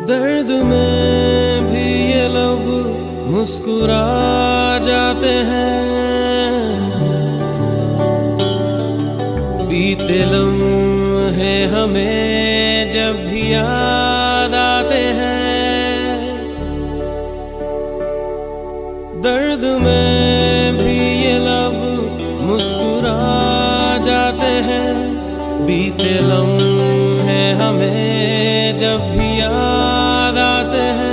दर्द में भी ये लब मुस्कुरा जाते हैं, बीते लम्हे हमें जब भी याद आते हैं। दर्द में भी ये लब मुस्कुरा जाते हैं, बीते लम्हे हमें जब भी याद आते हैं।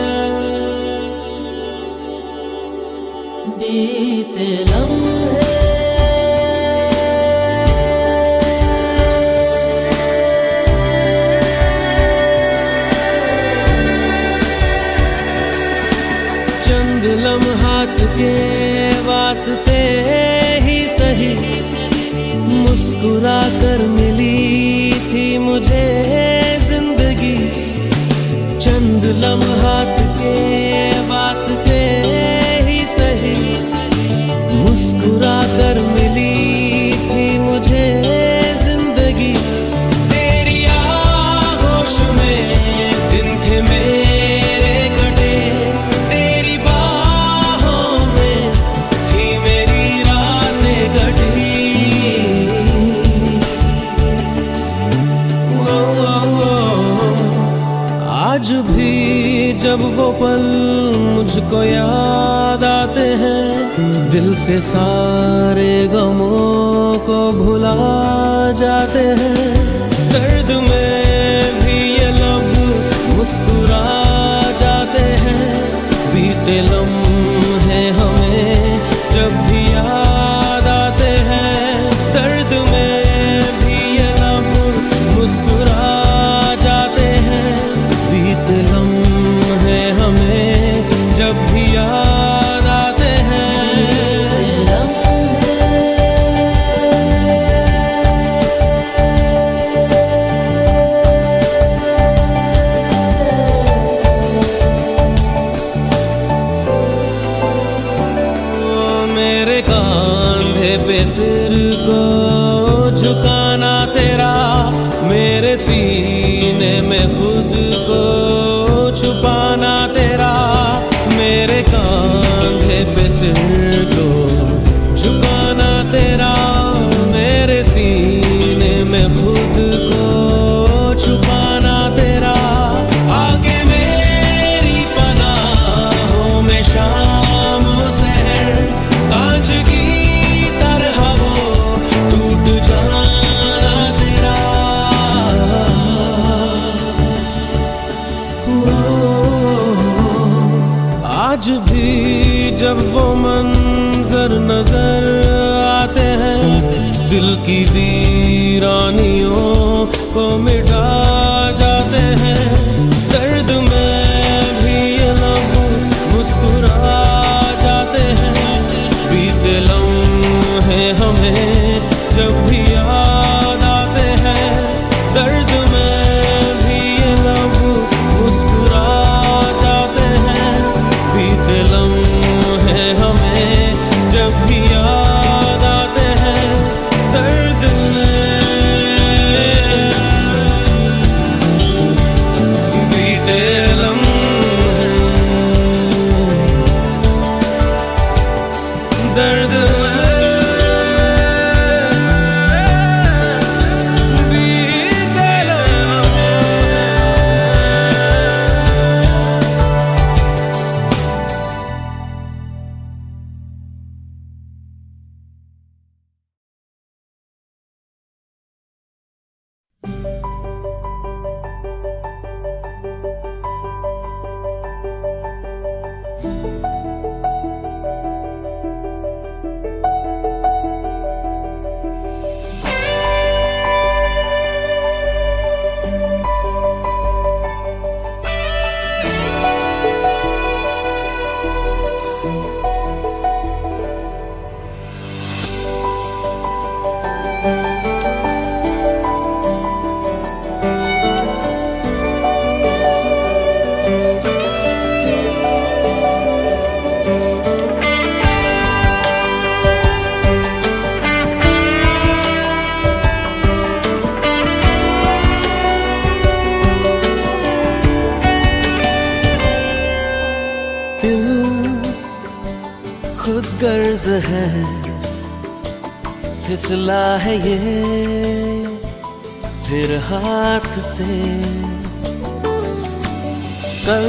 बीते लम्हे चंद लम्हात के वास्ते ही सही मुस्कुरा कर मिली थी मुझे जिंदगी। चंद लम्हात के वास्ते ही सही मुस्कुरा कर मिली थी मुझे जिंदगी। तेरी आगोश में दिन थे मेरे कटे, तेरी बाहों में थी मेरी रातें कटी। आज भी जब वो पल मुझको याद आते हैं, दिल से सारे गमों को भुला जाते हैं। दर्द में भी ये लब मुस्कुरा जाते हैं, बीते लम्हे हमें जब भी याद आते हैं। दर्द में भी ये लब मुस्कुरा जाते हैं, बीते लम्हे हमें जब भी याद आते हैं। मेरे कांधे पे सिर को झुकाना तेरा, मेरे सीने में खुद को छुपाना तेरा। मेरे कांधे पे सिर को झुकाना तेरा, मेरे सीने में खुद को छुपाना तेरा। आगे मेरी पनाहों में शाम सहर, कांच की तरह वो टूट जाना तेरा। आज भी जब वो मंजर नजर आते हैं, दिल की वीरानियों को मिटा जाते हैं। दर्द में भी ये लब मुस्कुरा जाते हैं, बीते लम्हे हमें जब भी याद आते हैं। दर्द में भी ये लब मुस्कुरा जाते हैं, बीते लम्हे हमें जब भी याद आते हैं। दर्द में गर्ज है, फिसला है ये फिर हाथ से। कल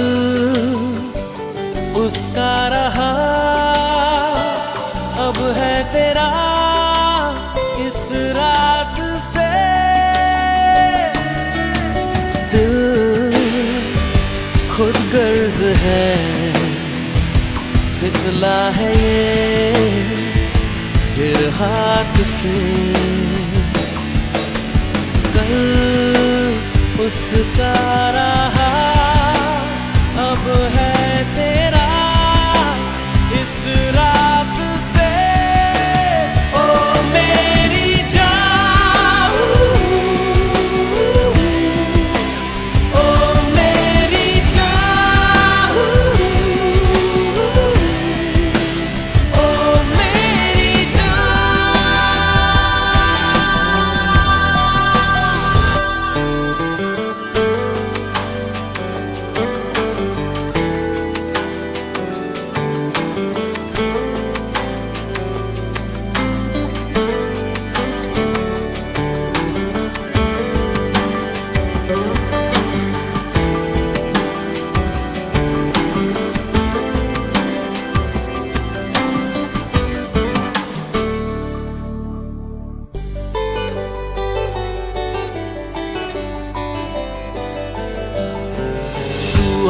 उसका रहा, अब है तेरा इस रात से। दिल खुद गर्ज है, फिसला है ये फिर हाथ से। कल उसका रहा, अब है तेरा इस रात से। ओ मेरी जान, ओ मेरी जान, ओ मेरी जान।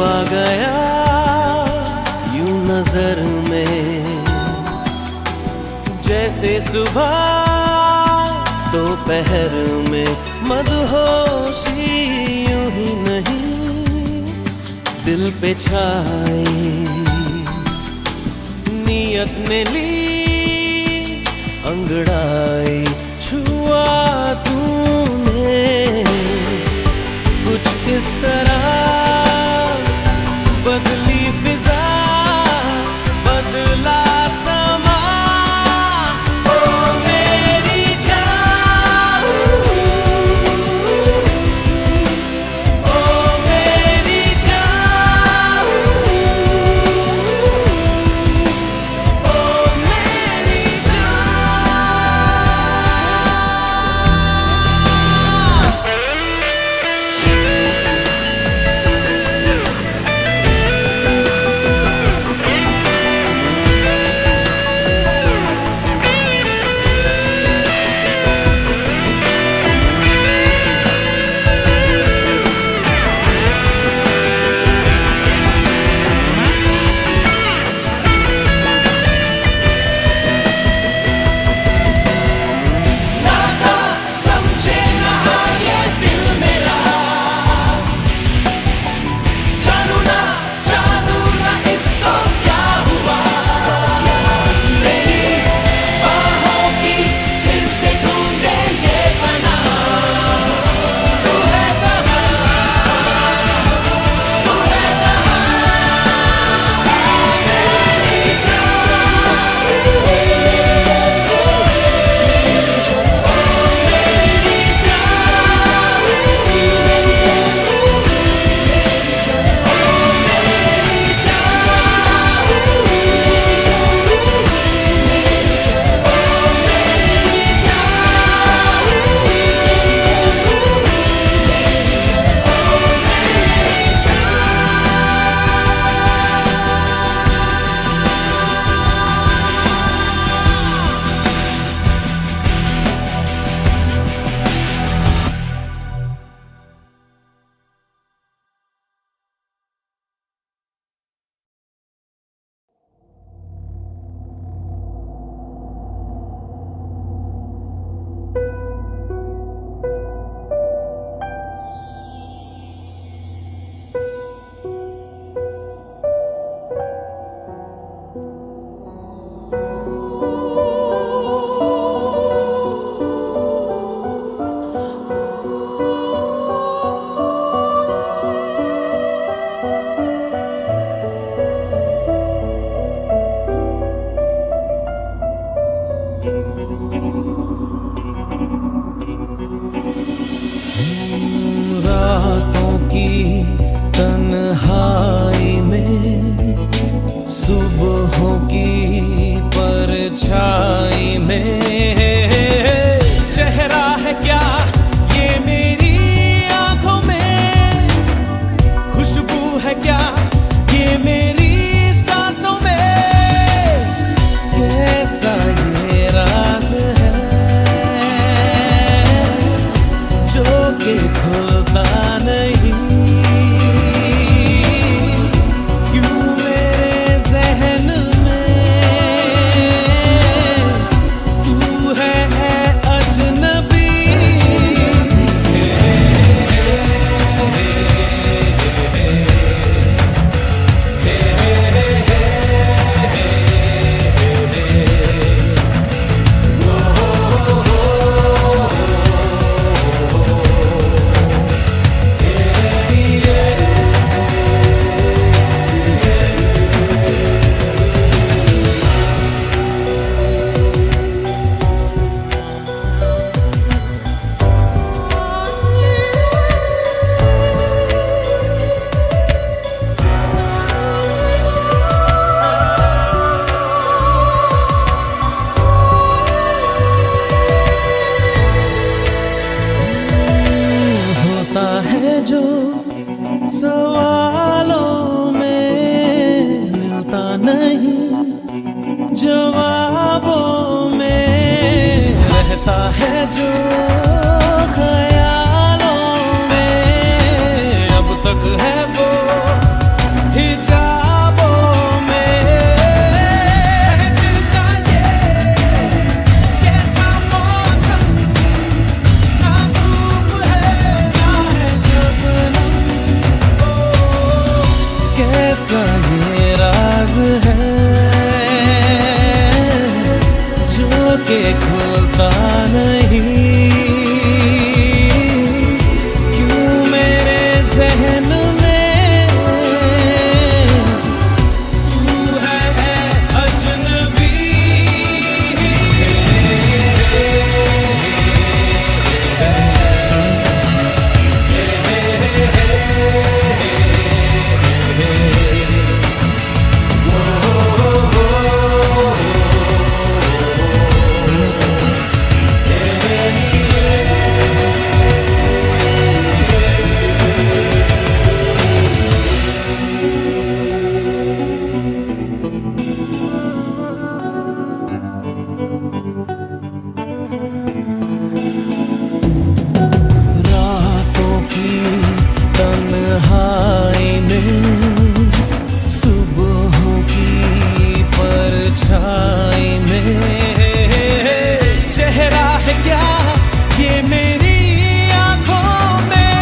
आ गया यूं नजर में, जैसे सुबह दोपहर में। मदहोशी यूं ही नहीं दिल पे छाई, नियत ने ली अंगड़ाई। छुआ तूने कुछ इस तरह, बदली फिजा बदला समा। ओ मेरी जान, ओ मेरी जान, ओ मेरी जान। परछाई में। चेहरा है क्या ये मेरी आंखों में, खुशबू है क्या ये मेरी सांसों में। कैसा ये राज है जो कि खुलता नहीं, क्यों मेरे जहन में तू है अजनबी। जो सवालों में मिलता नहीं, जवाबों में रहता है जो ख्यालों में, अब तक है वो हिजाबों में। दिल का ये कैसा मौसम, ना धूप है ना है शबनम। कैसा ये राज है जो कि खुलता नहीं, क्यों मेरे जहन में तू है अजनबी। रातों की तन्हाई में, सुबहों की परछाई में, चेहरा है क्या ये मेरी आंखों में,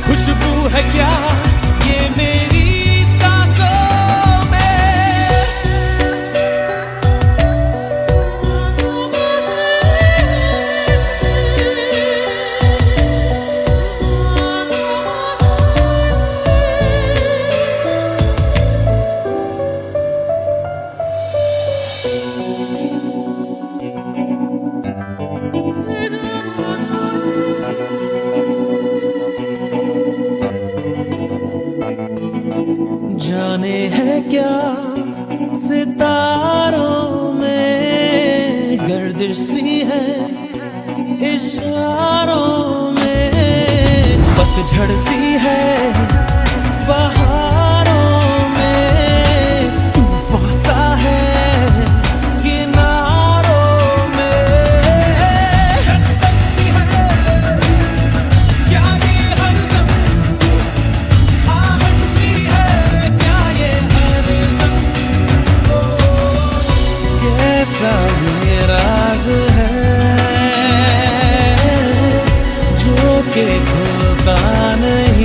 खुशबू है क्या ये मेरी सांसों में। जाने है क्या सितारों में गर्दिश सी है इशारों में, पतझड़ सी है बहारों में, तूफान सा है किनारों में। हसरत सी है क्या ये हरदम, आहट सी है क्या ये हरदम। कैसा ये राज है जो कि खुलता नहीं,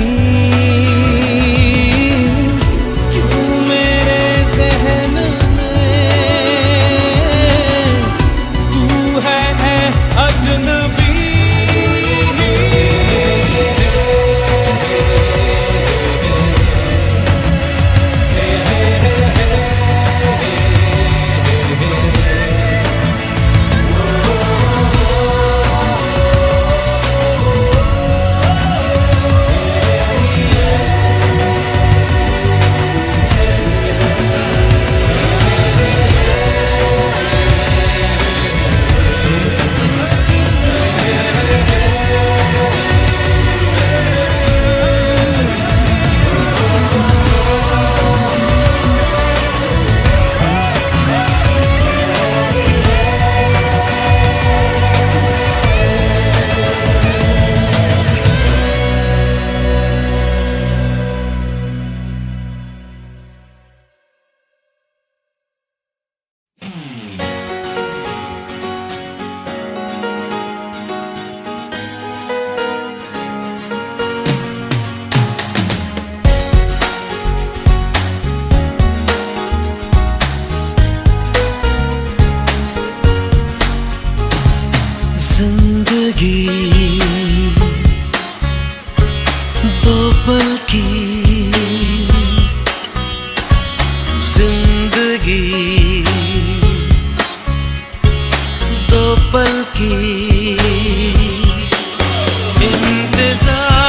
दो पल की जिंदगी, दो पल की इंतजार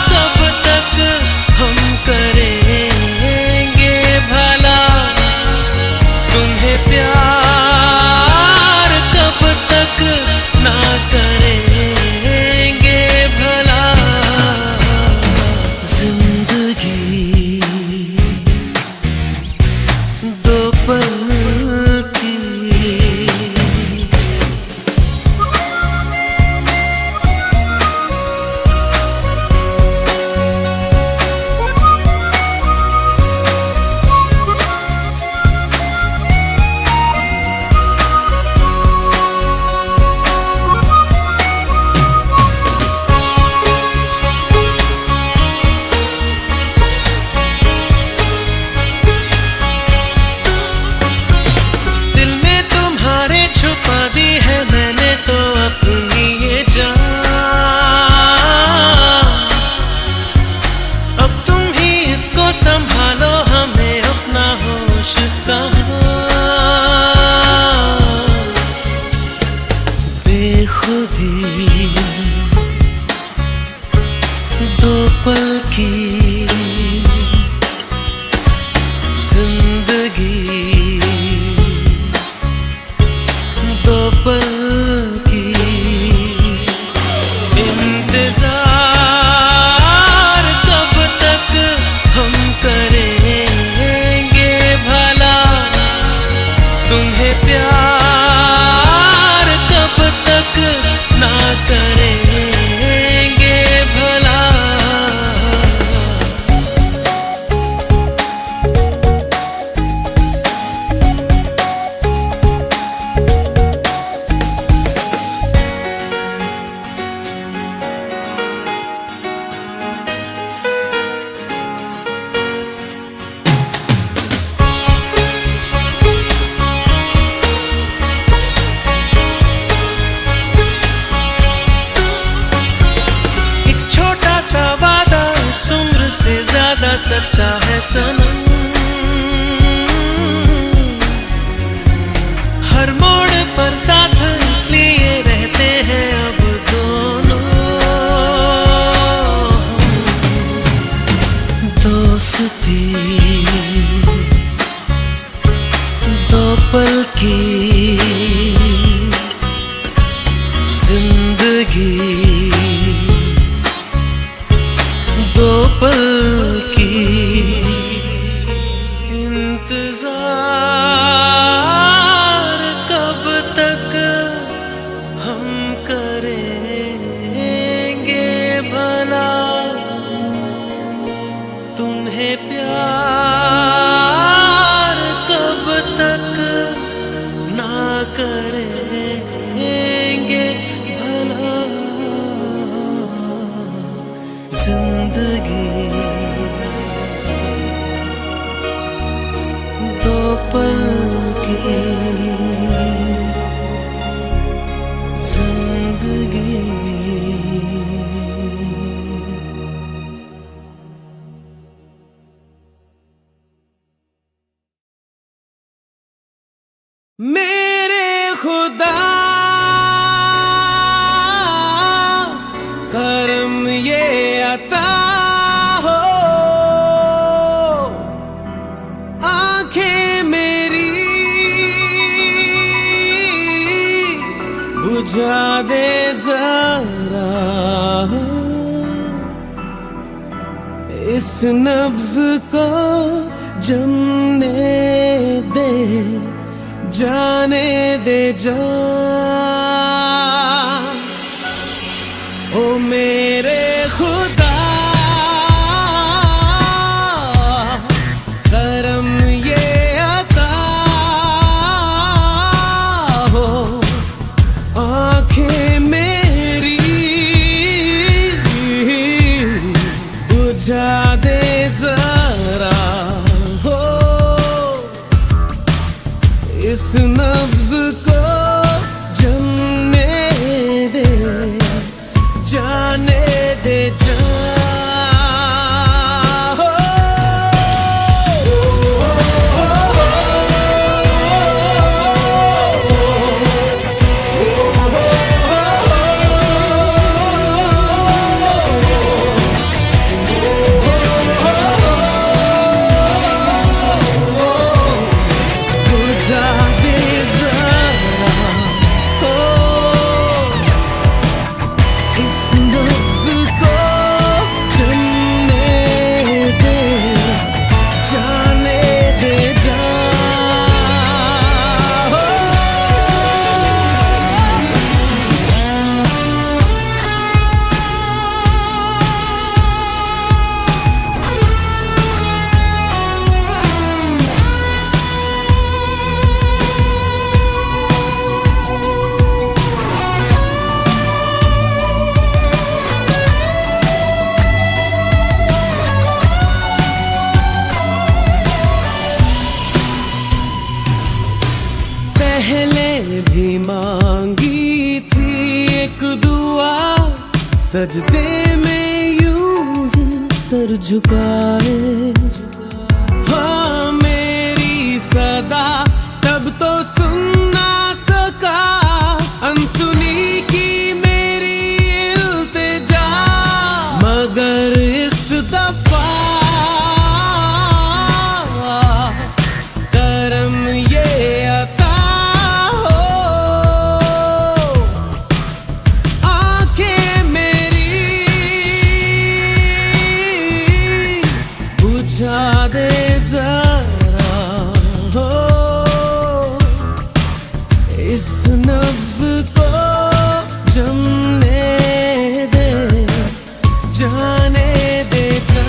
कब तक हम करेंगे भला, तुम्हें प्यार कब तक ना करेंगे भला। जिंदगी दो पल की। संभालो हमें अपना होश कहाँ, बेखुदी दो पल की जिंदगी, दो पल की इंतजार कब तक हम करेंगे भला, तुम्हें प्यार कब तक ना करेंगे भला। ज्यादा सच्चा है सनम, हर मोड़ पर साथ इसलिए रहते हैं अब दोनों। दोस्ती दो पल की जिंदगी, दो पल की इंतजार कब तक हम करेंगे भला, तुम्हें प्यार कब तक ना करेंगे भला। जिंदगी दो पल की जिंदगी। मेरे खुदा करम ये अता हो, आंखें मेरी बुझा दे जरा, इस नब्ज को जमने दे, जाने दे जा। ओ मेरे खुदा करम ये अता हो, आंखें मेरी बुझा दे जरा हो, इस नब्ज को जम सजदे में यूं ही सर झुकाए। हाँ मेरी सदा तब तो सुन ना सका, अनसुनी की मेरी इल्तिजा, मगर इस दफा करम ये अता हो। आंखें मेरी बुझा दे जरा हो, इस नब्ज को जमने दे, जाने दे जा।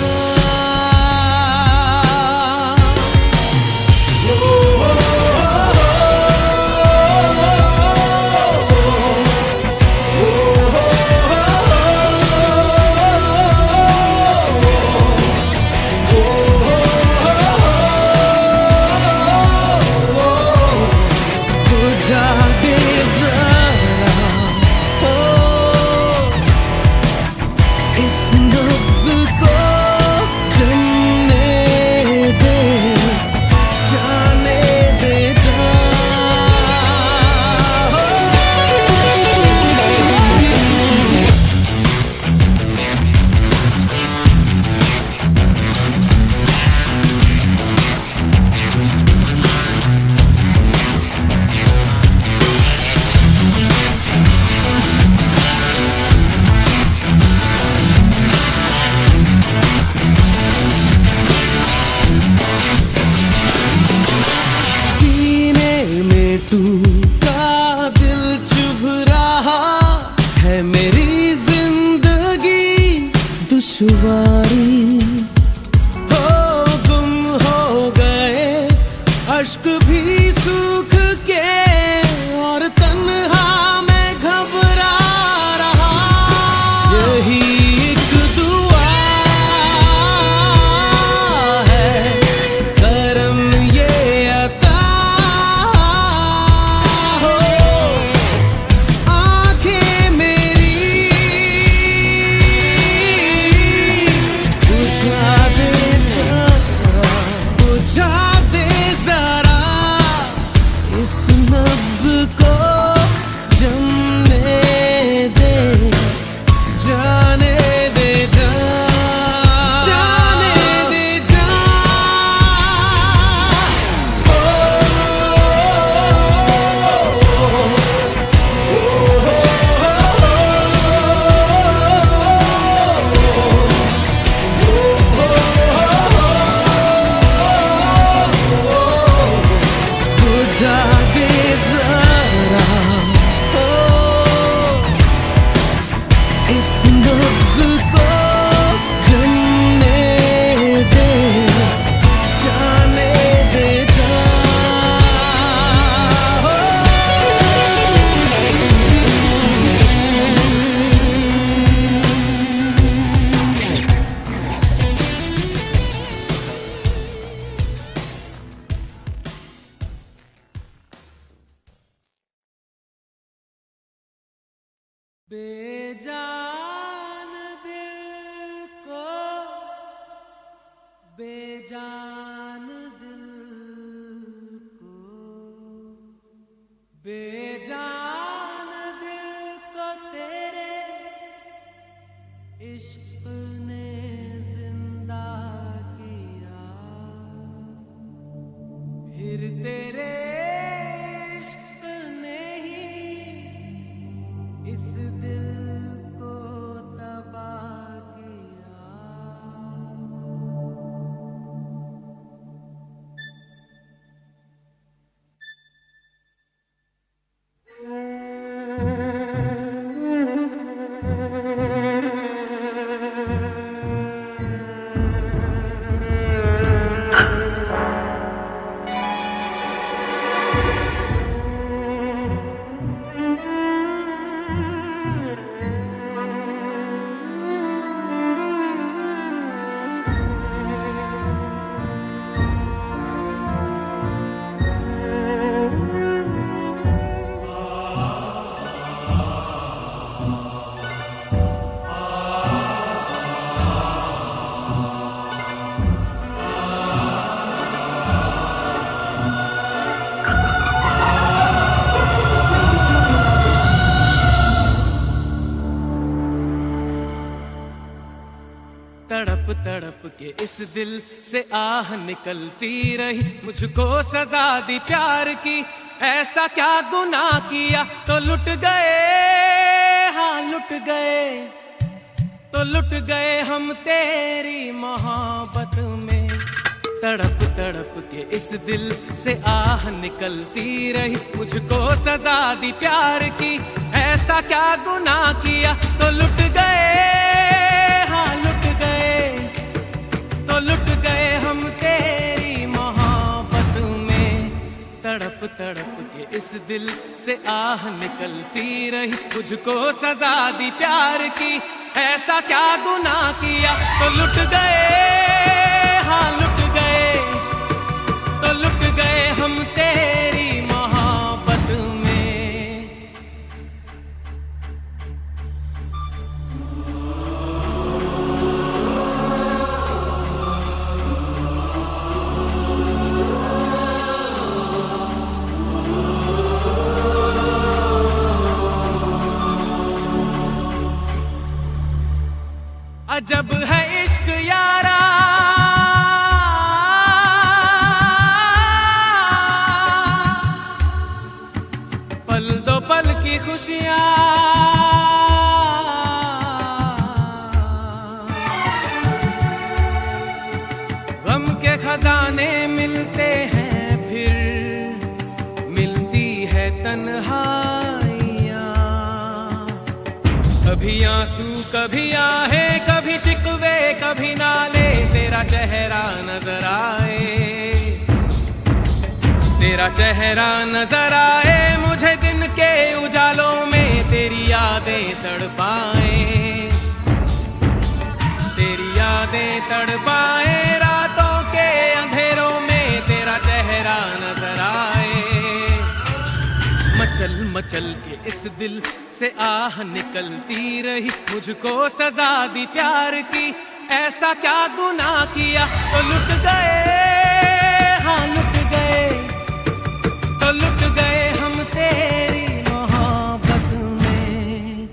बुझा दे जरा हो, इस नब्ज को जमने दे, जाने दे जा। सीने में टूटा दिल चुभ रहा है, मेरी जिंदगी दुश्वारी हो। गुम हो गए अश्क भी सूख के, और तन्हा मैं घबरा रहा। यही एक दुआ है, करम ये अता हो। आंखें मेरी बुझा दे जरा, बुझा दे जरा, इस नब्ज को जमने दे, जाने दे जा, जाने दे जा। बुझा दे जरा हो, इस नब्ज को जमने दे, जाने दे जा। बेजान दिल को, बेजान दिल को, बेजान दिल को तेरे इश्क ने जिंदा किया। फिर तेरे इश्क ने ही इस दिल को तबाह किया। तड़प तड़प के इस दिल से आह निकलती रही, मुझको सजा दी प्यार की। ऐसा क्या गुनाह किया तो लुट गए, हाँ लुट गए, तो लुट गए हम तेरी मोहब्बत में। तड़प तड़प के इस दिल से आह निकलती रही, मुझको सजा दी प्यार की। ऐसा क्या गुनाह किया तो लुट गए, हाँ लुट गए, तो लुट गए हम तेरी मोहब्बत में। तड़प तड़प के इस दिल से आह निकलती रही, मुझको सजा दी प्यार की। ऐसा क्या गुनाह किया तो लुट गए, हाँ लुट गए, तो लुट गए हम तेरी मोहब्बत में। अजब है इश्क यारा, पल दो पल की खुशियां, गम के खजाने मिलते हैं फिर मिलती है तन्हाइयां। कभी आंसू कभी आहे, कभी शिकवे कभी नाले, तेरा चेहरा नजर आए, तेरा चेहरा नजर आए मुझे दिन के उजालों में। तेरी यादें तड़पाए, तेरी यादें तड़पाए रातों के अंधेरों में। तेरा चेहरा नजर आए, मचल मचल के इस दिल से आह निकलती रही, मुझको सजा दी प्यार की। ऐसा क्या गुनाह किया तो लुट गए, हाँ लुट गए, तो लुट गए हम तेरी मोहब्बत में।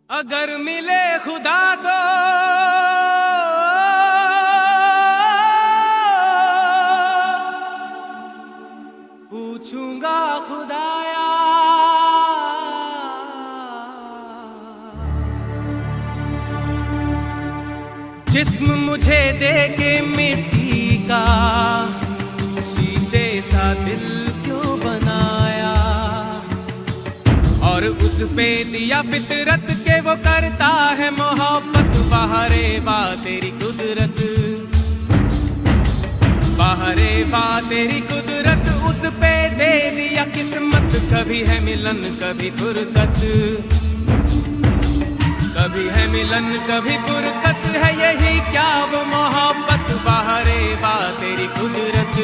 अगर मिले खुदा तो पूछूंगा खुदाया, जिस्म मुझे दे के मिट्टी का, शीशे सा दिल क्यों बनाया। और उस पे दिया फितरत के वो करता है मोहब्बत। बाहरे बा तेरी कुदरत, बाहरे बा तेरी कुदरत, उस पे दे दिया किस्मत। कभी है मिलन कभी फुरकत, कभी है मिलन कभी फुरकत, है यही क्या वो मोहब्बत। बाहरे बा तेरी कुदरत,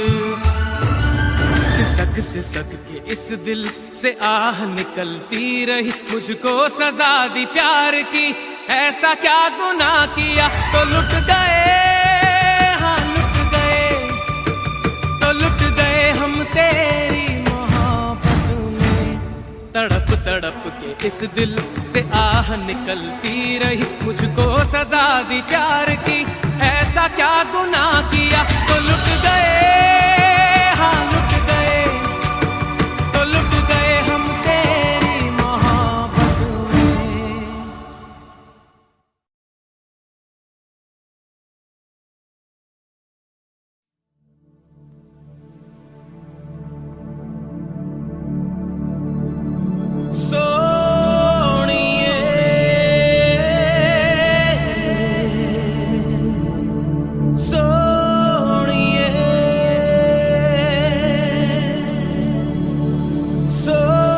सिसक सिसक के इस दिल से आह निकलती रही, मुझको सजा दी प्यार की। ऐसा क्या गुनाह किया तो लुट गए, हाँ लुट गए, तो लुट गए हम तेरी मोहब्बत में। तड़प तड़प के इस दिल से आह निकलती रही, मुझको सजा दी प्यार की। ऐसा क्या गुनाह किया तो लुट गए। सोनिए सोनिए सोनिए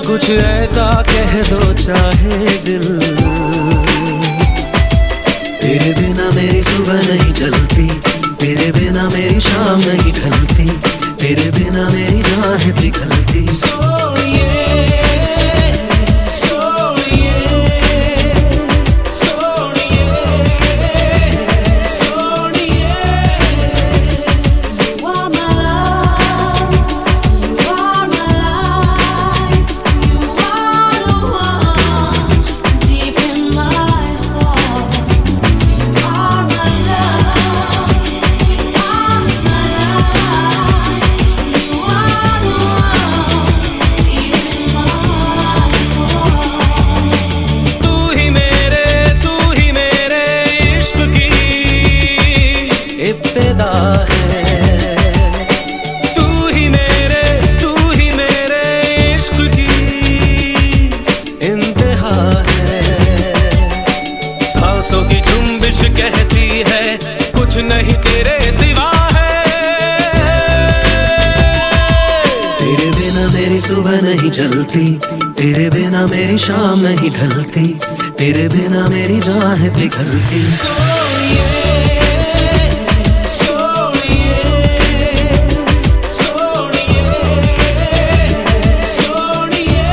कुछ ऐसा कह दो चाहे दिल, तेरे बिना मेरी सुबह नहीं चलती, तेरे बिना मेरी शाम नहीं ढलती, तेरे बिना मेरी राह पिघलती। सोनिए सोनिए सोनिए सोनिए You are my love, you are my life, you are the one deep in my heart. You are my love, you are my life, you are the one deep in my heart. तू ही मेरे इश्क की इब्तिदा है, तू ही मेरे इश्क की इंतहा है। सांसों की जुम्बिश कहती है कुछ नहीं तेरे सिवा है। तेरे बिना मेरी सुबह नहीं चलती, तेरे बिना मेरी शाम नहीं ढलती, तेरे बिना मेरी राह पिघलती। सोनिए सोनिए सोनिए सोनिए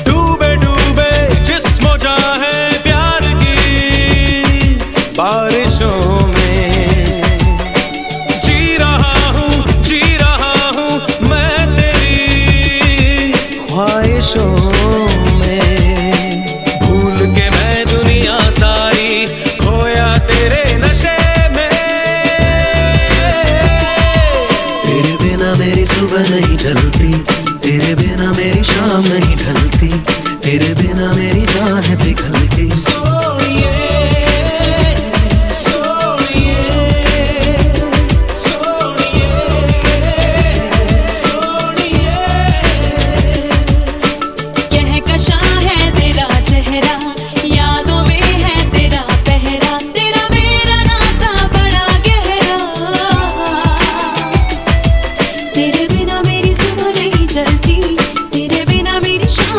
डूबे डूबे जिस्मो जाहे प्यार की बारिशों में जी रहा हूँ मैं तेरी ख्वाहिशों में। भूल के मैं दुनिया सारी खोया तेरे नशे में। तेरे बिना मेरी सुबह नहीं चलती, तेरे बिना मेरी शाम नहीं ढलती, तेरे बिना मेरी राह पिघलती। सोनिए सोनिए सोनिए सोनिए कहकशां है तेरा चेहरा, यादों में है तेरा पहरा, तेरा मेरा नाता बड़ा गहरा। तेरे बिना मेरी सुबह नहीं चलती, तेरे बिना मेरी शाम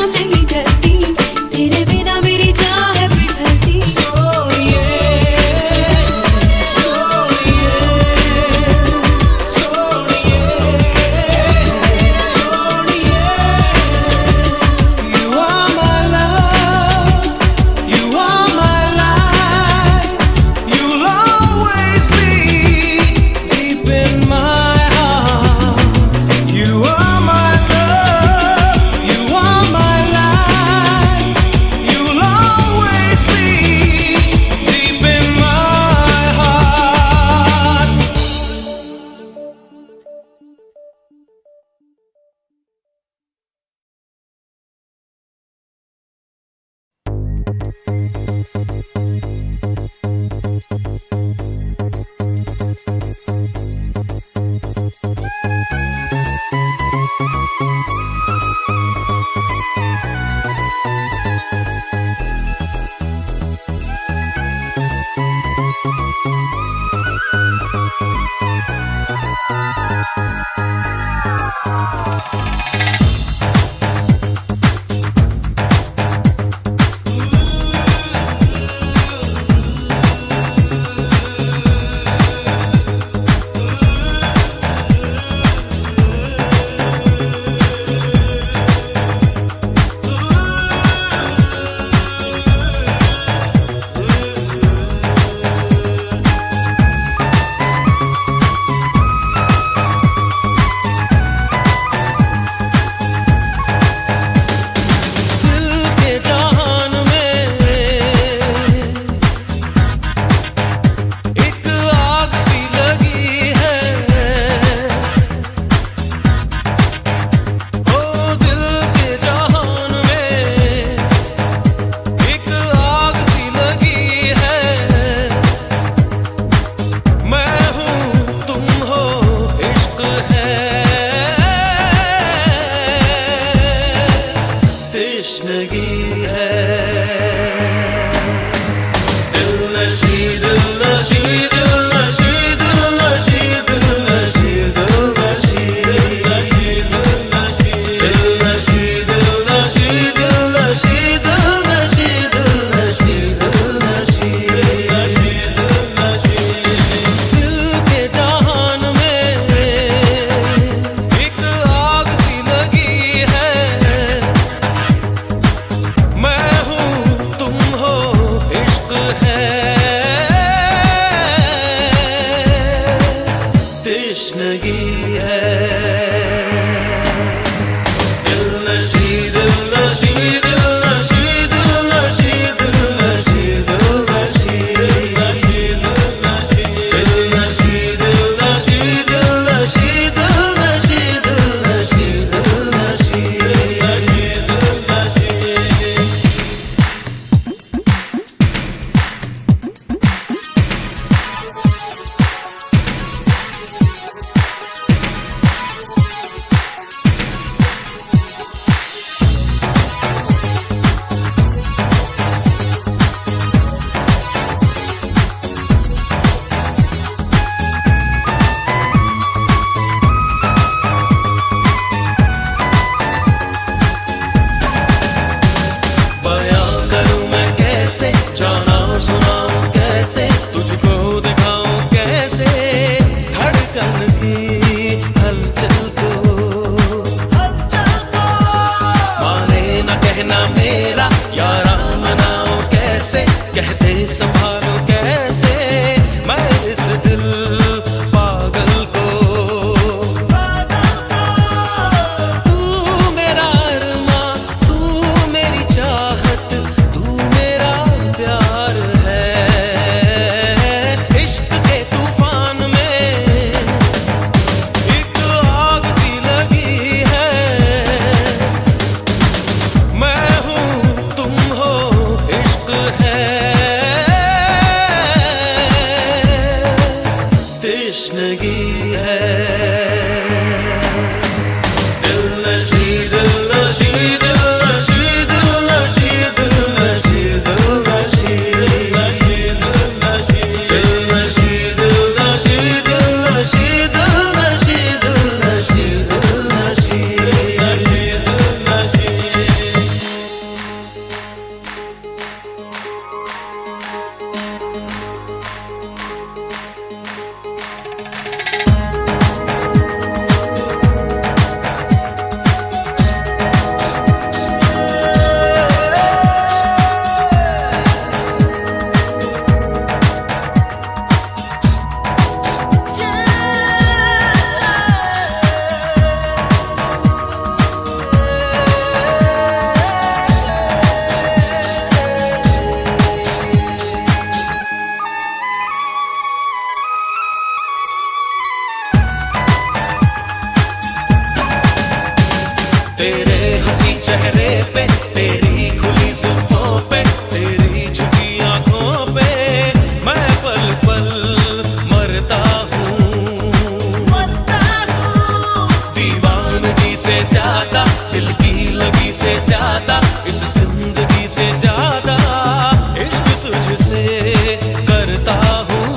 करता हूँ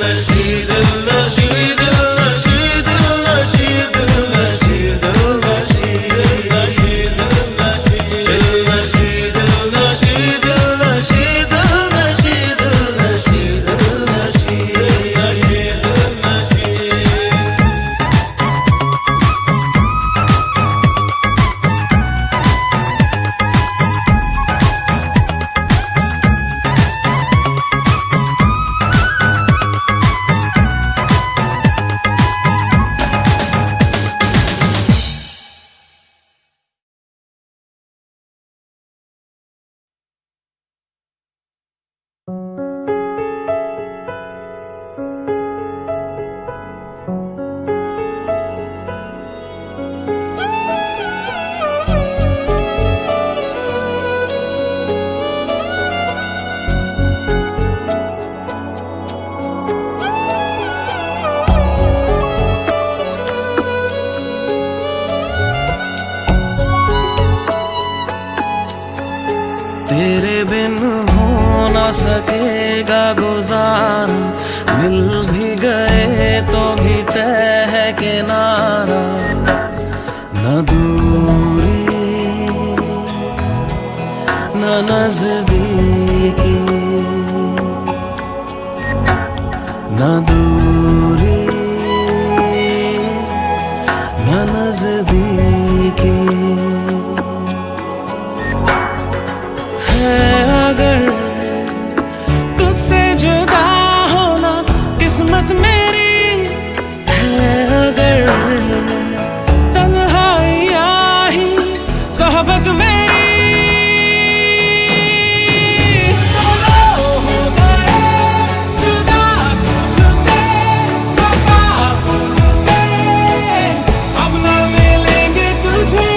नशी दिल नशी दिल नशी दिल नशी दिल नशी दिल नशी दिल नशी दिल नशी दिल नशी दिल नशी दिल नशी दिल नशी दिल नशी दिल नशी तेरे बिन हो ना सकेगा गुजार, मिल भी गए तो भी तय है किनारा। न दूरी न नजदीकी, न दूरी न नजदीकी। अगर तुझसे जुदा होना किस्मत मेरी है, अगर तन्हाइयाँ ही सोहबत मेरी, हो गए जुदा तुझसे, वफा तुझसे, अब न मिलेंगे तुझे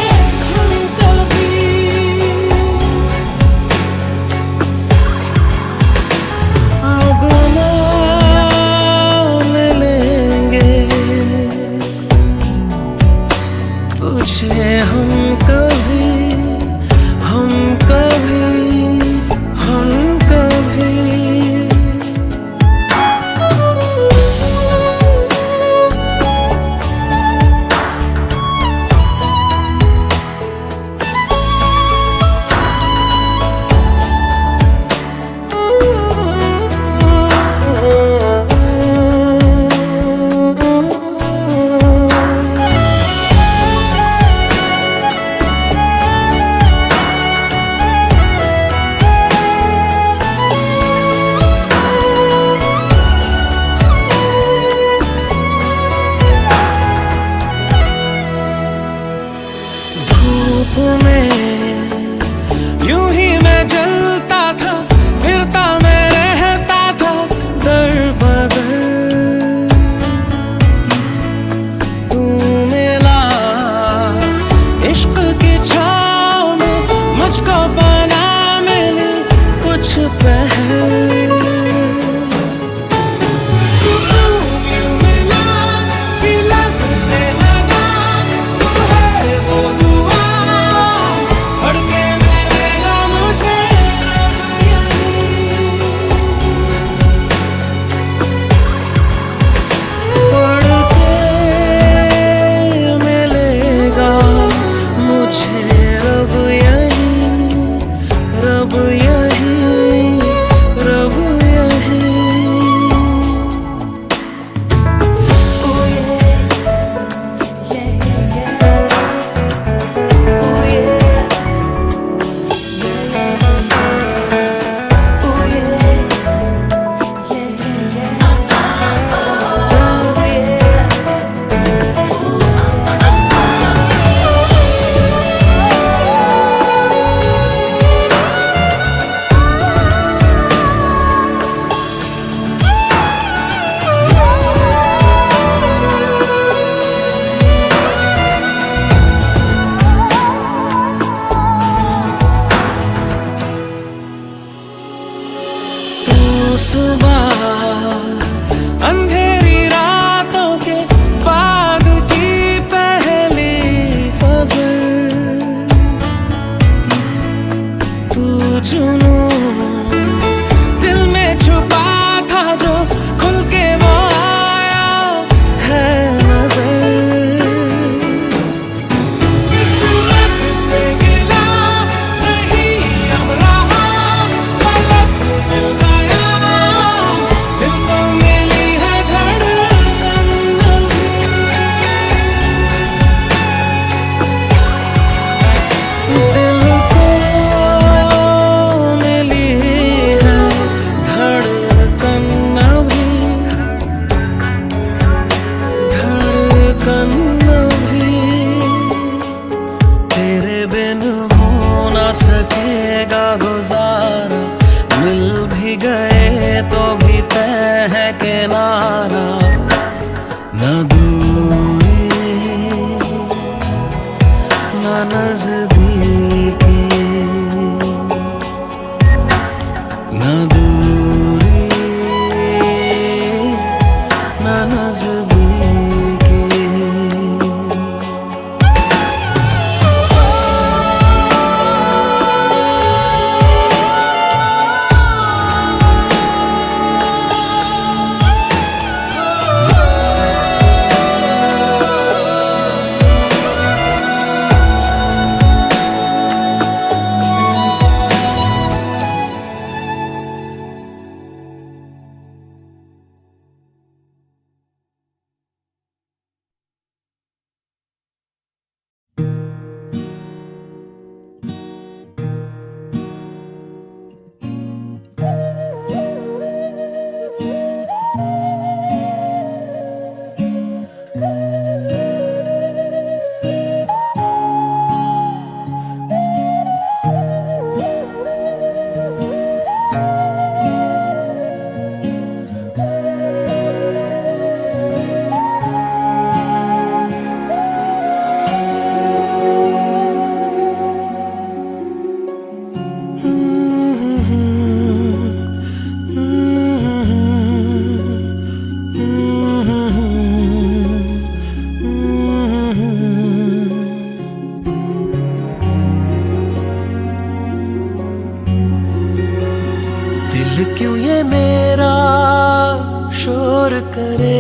करे,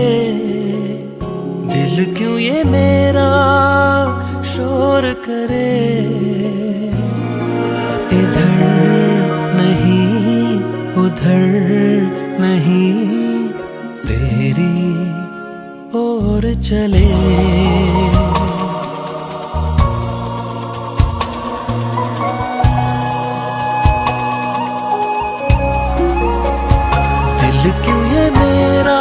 दिल क्यों ये मेरा शोर करे। इधर नहीं उधर नहीं, तेरी ओर चले। दिल क्यों ये मेरा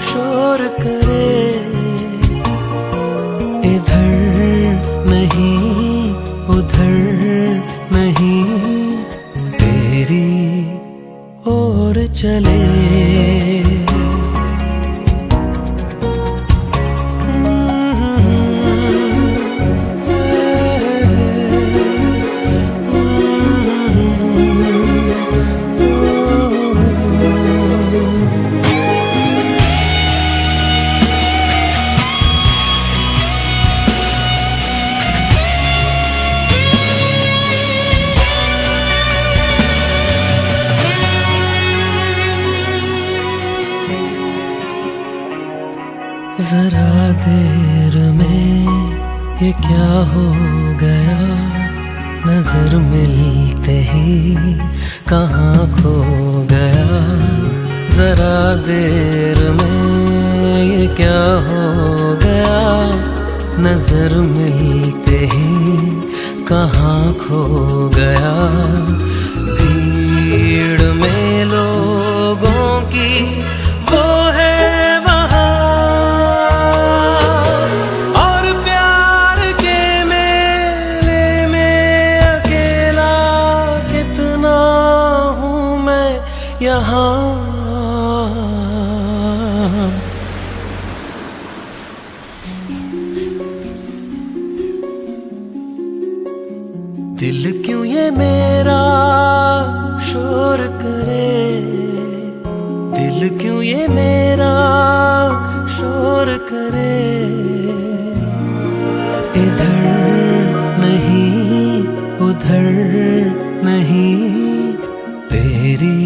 शोर करे, इधर नहीं उधर नहीं, तेरी ओर चले। जरा देर में ये क्या हो गया, नजर मिलते ही कहाँ खो गया। जरा देर में ये क्या हो गया, नजर मिलते ही कहाँ खो गया। भीड़ में लोगों की वो है यहाँ। दिल क्यों ये मेरा शोर करे, दिल क्यों ये मेरा शोर करे। इधर नहीं उधर नहीं, तेरी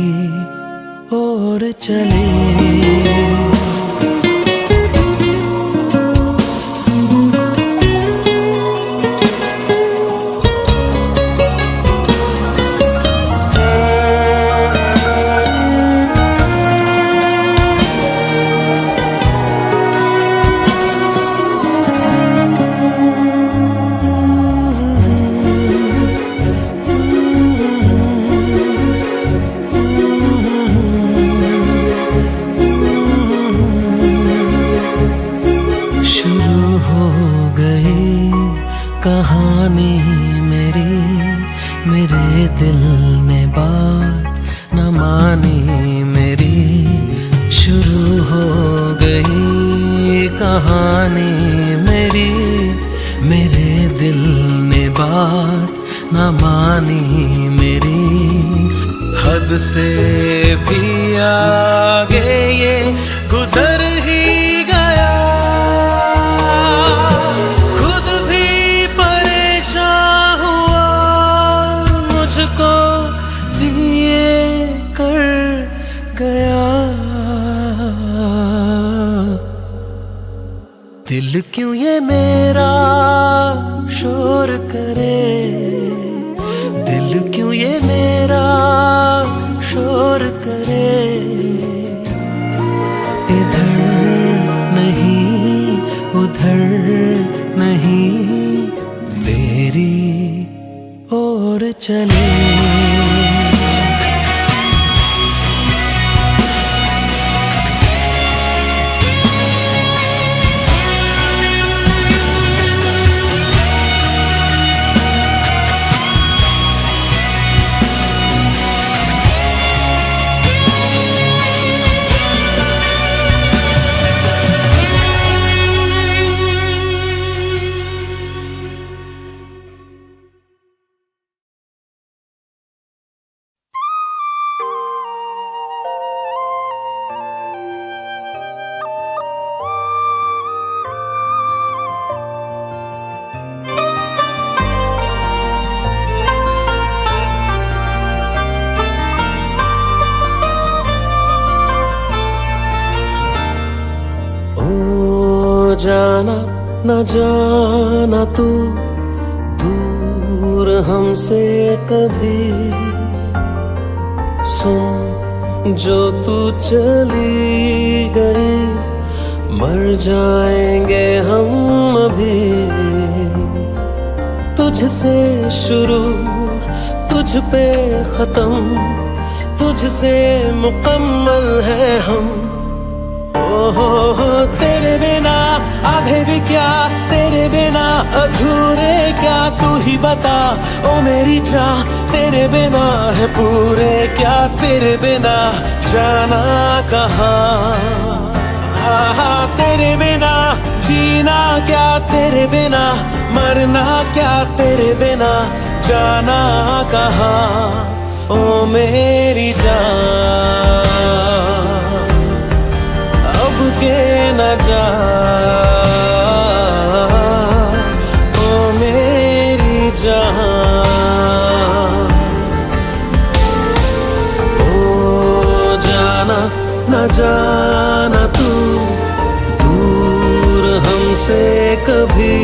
ओर चले। कहानी मेरी, मेरे दिल ने बात न मानी मेरी। शुरू हो गई कहानी मेरी, मेरे दिल ने बात न मानी मेरी। हद से भी आगे ये गुजर ही गया, दिल क्यों ये मेरा शोर करे, दिल क्यों ये मेरा शोर करे। इधर नहीं उधर नहीं, तेरी ओर चले। जाना न जाना तू दूर हमसे कभी, सुन जो तू चली गई मर जाएंगे हम अभी। तुझसे शुरू तुझ पे खत्म, तुझसे मुकम्मल है हम। ओहो तेरे बिना आधे भी क्या, तेरे बिना अधूरे क्या, तू ही बता ओ मेरी जान, तेरे बिना है पूरे क्या, तेरे बिना जाना कहाँ। तेरे बिना जीना क्या, तेरे बिना मरना क्या, तेरे बिना जाना कहाँ ओ मेरी जान। अब के न जा ओ मेरी जान। ओ जाना न जाना तू दूर हमसे कभी।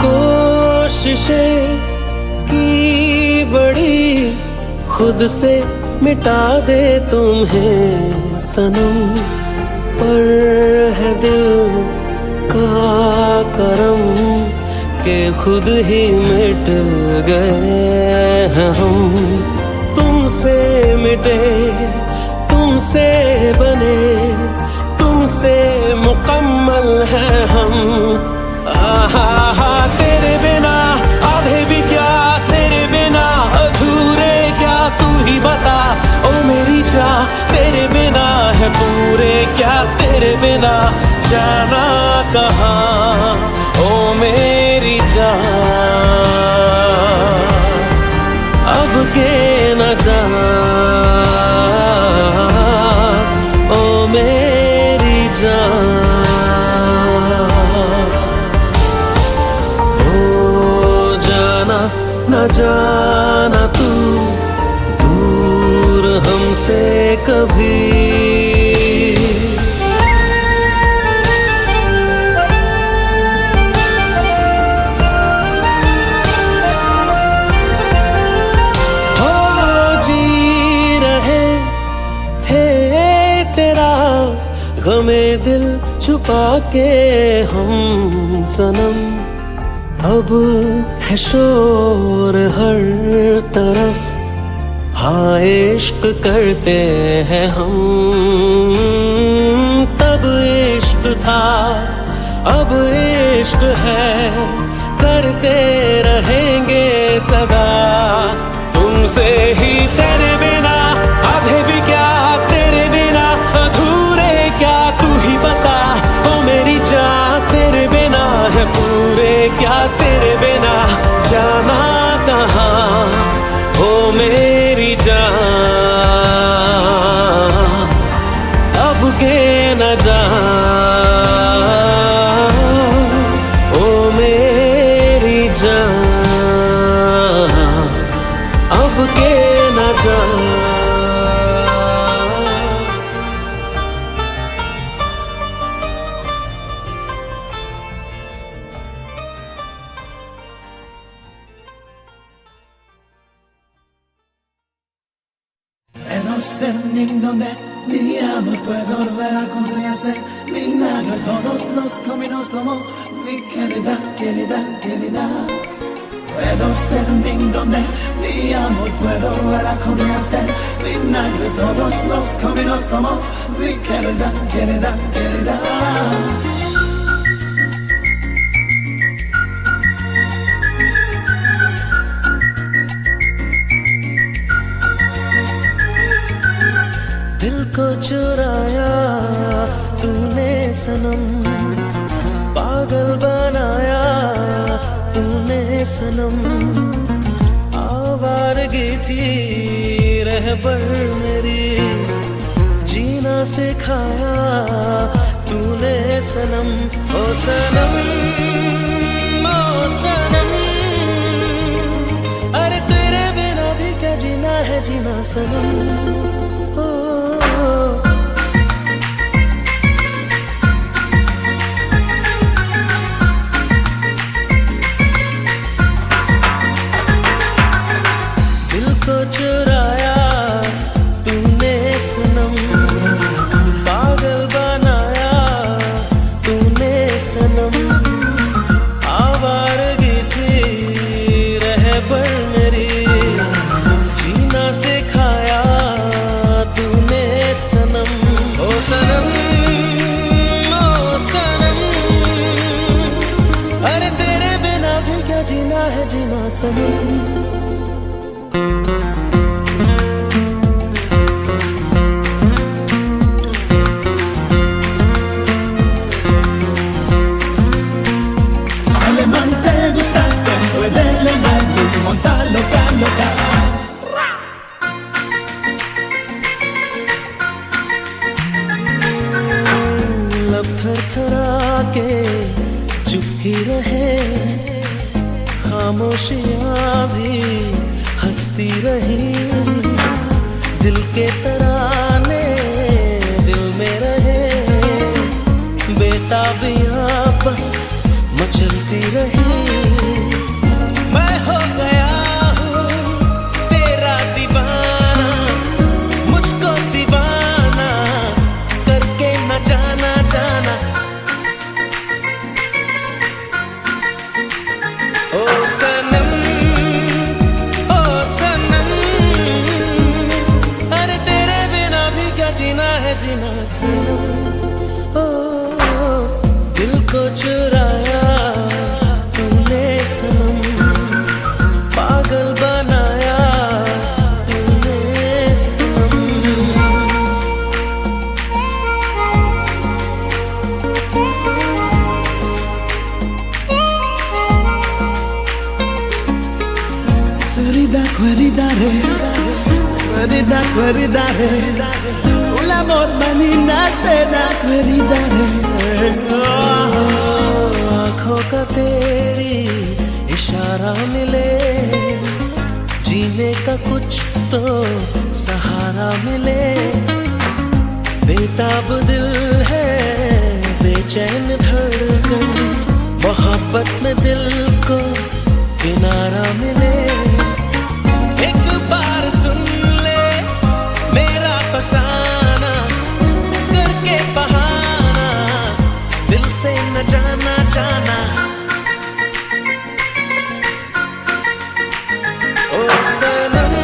कोशिशें की बड़ी खुद से मिटा दे तुम्हें सनम, पर है दिल का करम के खुद ही मिट गए हैं हम। तुमसे मिटे तुमसे बने तुमसे मुकम्मल हैं हम। आहा तेरे बिना आधे भी क्या, तेरे बिना अधूरे क्या, तू ही बता ओ मेरी जान, तेरे बिना है पूरे क्या, तेरे बिना जाना कहाँ ओ मेरी जान। अब के न जाना ओ मेरी जान। न जाना तू दूर हमसे कभी। हो जी रहे थे तेरा गमे दिल छुपा के हम सनम, अब है शोर हर तरफ, हाँ इश्क करते हैं हम। तब इश्क था अब इश्क है, करते रहेंगे सदा तुमसे ही। तेरे बिना आधे भी क्या, तेरे बिना अधूरे क्या, तू ही बता ओ मेरी जान, तेरे बिना है पूरे क्या, तेरे बिना जाना कहाँ ओ मेरी जान। अब के न जा ओ मेरी जान, अब के न जा। En donde mi amor puedo volver a consolarse, vinagre todos los caminos tomó, mi querida, querida, querida. Puedo ser en donde mi amor puedo volver a consolarse, vinagre todos los caminos tomó, mi querida, querida, querida. दिल को चुराया तूने सनम, पागल बनाया तूने सनम। आवारगी थी रहबर मेरी, जीना सिखाया तूने सनम, ओ सनम, ओ सनम। अरे तेरे बिना भी क्या जीना है जीना सनम, ओ, दिल को चुराया तूने सनम, पागल बनाया तूने सनम, आवारगी थी रहबर मेरी, जीना सिखाया तूने सनम, ओ सनम, ओ सनम। अरे तेरे बिना भी क्या जीना है जीना सनम। Alemán te gusta, te puede elevar y montar loca, loca. लब थरथरा के चुप ही रहे, खामोशियां भी हंसती रही, दिल के तराने दिल में रहे, बेताबियां बस मचलती रही। मैं हो गया हूँ तेरा दीवाना, मुझको दीवाना करके न जाना जाना, ओ सनम, ओ सनम। अरे तेरे बिना भी क्या जीना है जीना सनम, ओ, दिल को चुराया तूने सनम, पागल बनाया तूने सनम। Queridare, un amor manina cena, queridare. आँखों का तेरी इशारा मिले, जीने का कुछ तो सहारा मिले, बेताब दिल है बेचैन धड़कन, मोहब्बत में दिल को किनारा मिले। एक बार सुन ले मेरा फसाना, करके बहाना दिल से न जाना जाना, ओ सनम,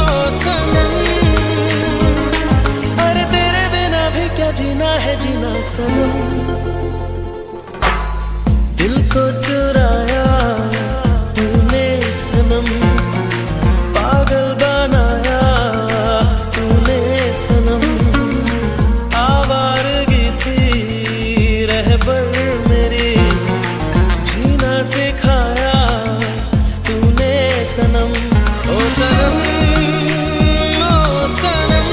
ओ सनम। अरे तेरे बिना भी क्या जीना है जीना सनम, दिल को चुराया तूने सनम, पागल बनाया तूने सनम, आवारगी थी रहबर मेरी, जीना सिखाया तूने सनम, ओ सनम, ओ सनम।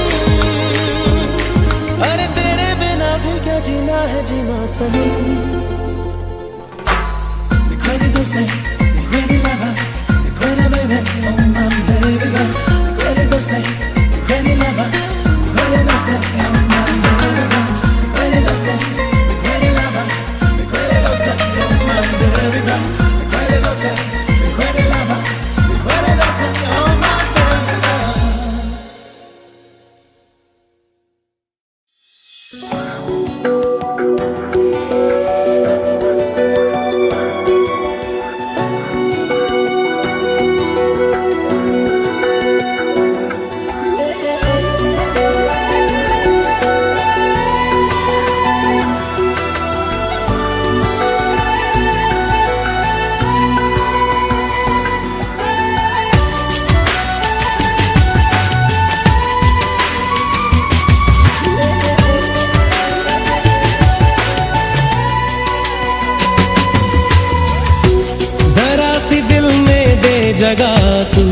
अरे तेरे बिना भी क्या जीना है जीना सनम। Mi cuore lava, mi cuore baby, oh my baby girl. Mi cuore doce, mi cuore lava, mi cuore doce, oh my baby girl. Mi cuore doce, mi cuore lava, mi cuore doce, oh my baby girl. Mi cuore doce, mi cuore lava, mi cuore doce, oh my baby girl. जगा तू,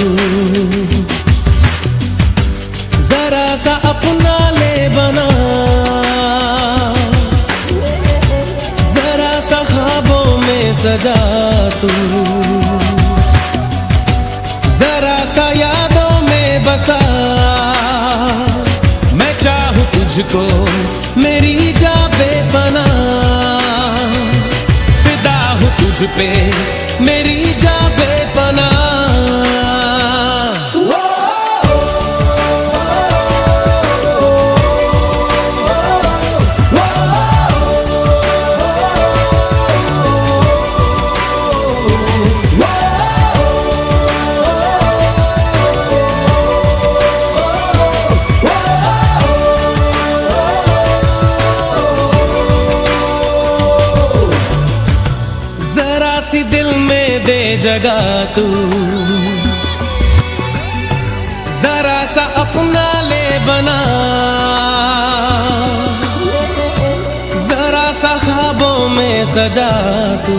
तुझको मेरी जा बेपनाह, फिदा हूँ तुझ पे मेरी जा बेपनाह। सी दिल में दे जगह तू, जरा सा अपना ले बना, जरा सा ख्वाबों में सजा तू,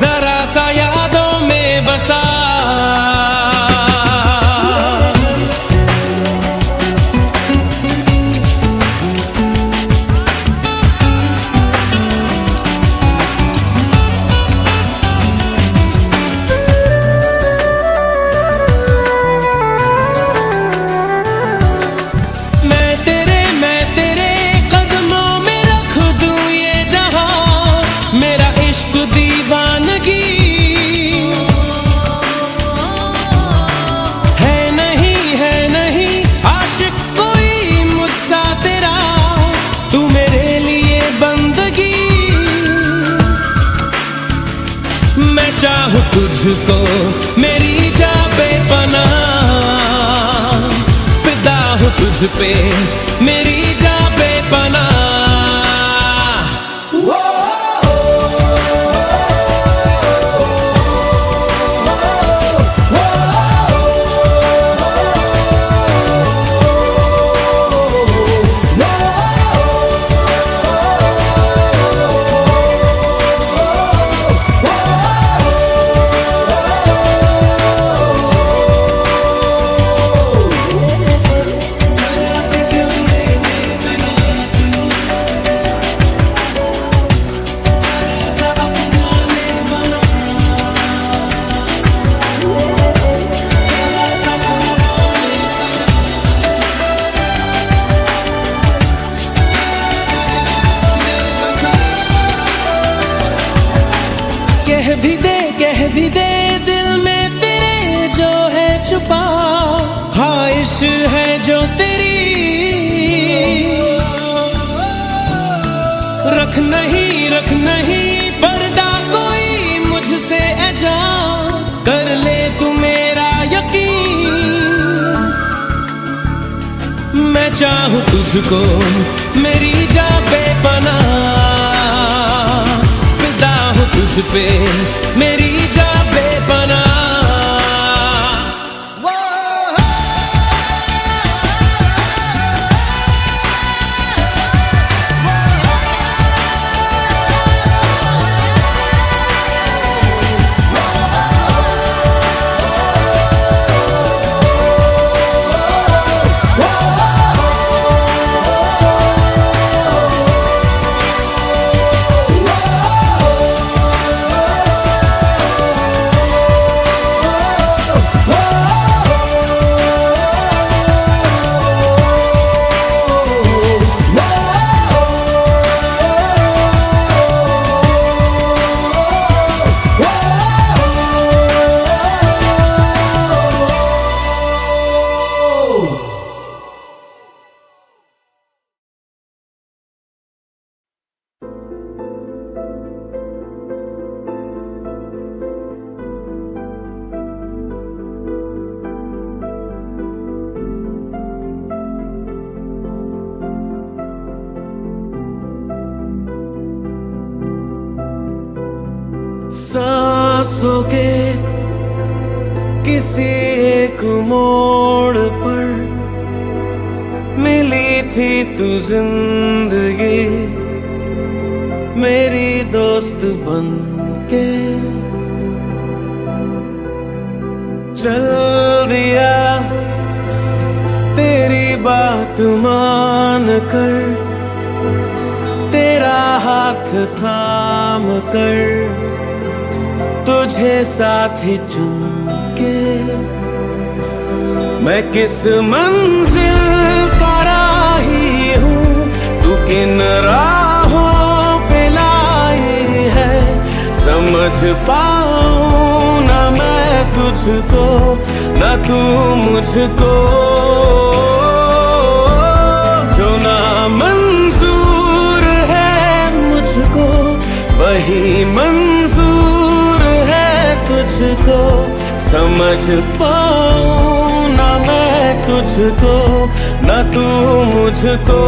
जरा सा यादों में बसा। चाहूँ तुझको मेरी जा बेपनाह, फिदा हूँ तुझ पे मेरी जा बेपनाह। कह भी दे दिल में तेरे जो है छुपा, ख्वाहिश है जो तेरी, रख नहीं पर्दा कोई मुझसे ऐजा, कर ले तू मेरा यकीन। मैं चाहूँ तुझको मेरी जा बेपनाह, फिदा हूँ तुझ पे मेरी जा बेपनाह। सांसों के किसी एक मोड़ पर मिली थी तू जिंदगी, मेरी दोस्त बन के चल दिया तेरी बात मान कर, तेरा हाथ थाम कर तुझे साथ ही चुन के मैं किस मंजिल किन राहों पे लाई है, समझ पाऊं ना मैं तुझको ना तू मुझको। जो ना मंजूर है मुझको वही मंजूर है तुझको। समझ पाऊं ना मैं तुझको ना तू मुझको।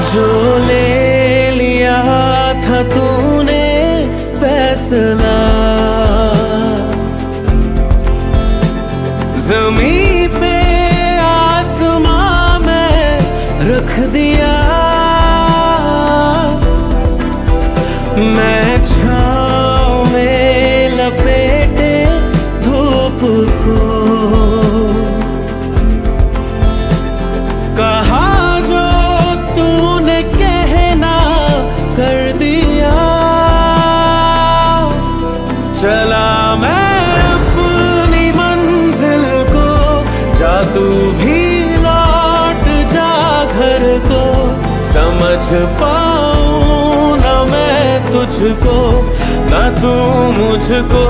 जो ले लिया था तूने फैसला, ज़मीं पे आसमां में रख दिया। मैं छाँव में लपेटे धूप को, कहा जो तूने कहना कर दिया। चला मैं अपनी मंजिल को, जा तू भी लौट जा घर को। समझ पाऊं ना मैं तुझको ना तू मुझको।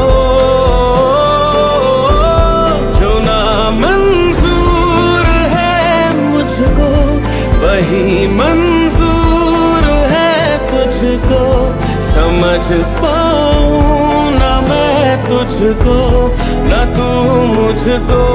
जो ना मंजूर है मुझको वही मंजूर है तुझको। समझ पाऊं ना मैं तुझको ना तू मुझको।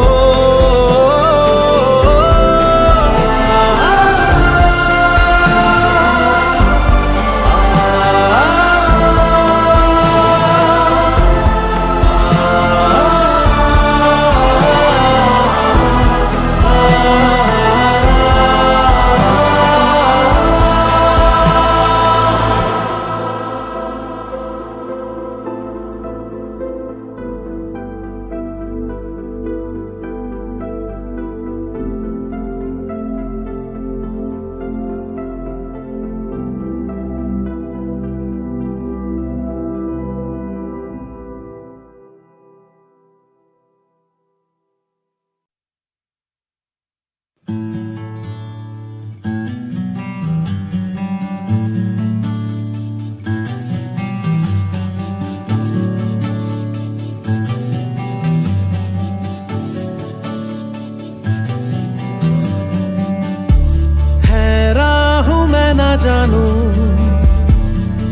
जानू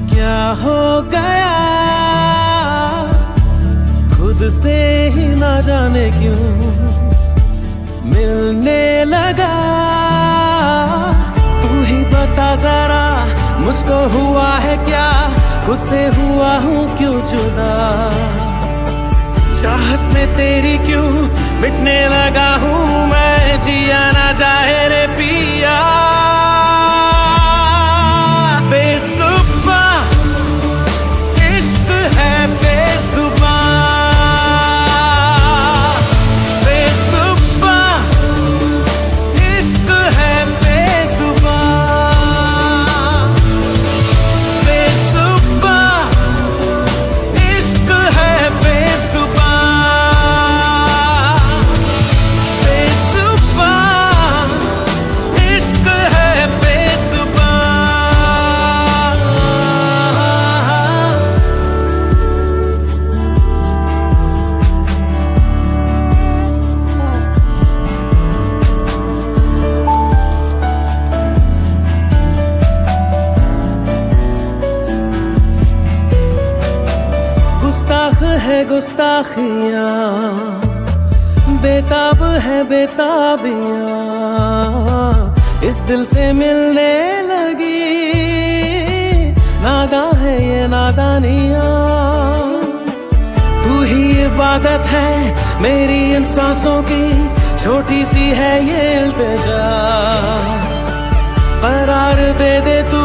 क्या हो गया, खुद से ही ना जाने क्यों मिलने लगा। तू ही बता जरा मुझको हुआ है क्या, खुद से हुआ हूँ क्यों जुदा। चाहत में तेरी क्यों मिटने लगा हूँ मैं, जिया ना जाए रे पिया। गुस्ताखियाँ बेताब है बेताबियाँ, इस दिल से मिलने लगी। नादा है ये नादानियाँ, इबादत है मेरी इन सांसों की, छोटी सी है ये इल्तिजा। करार दे दे तू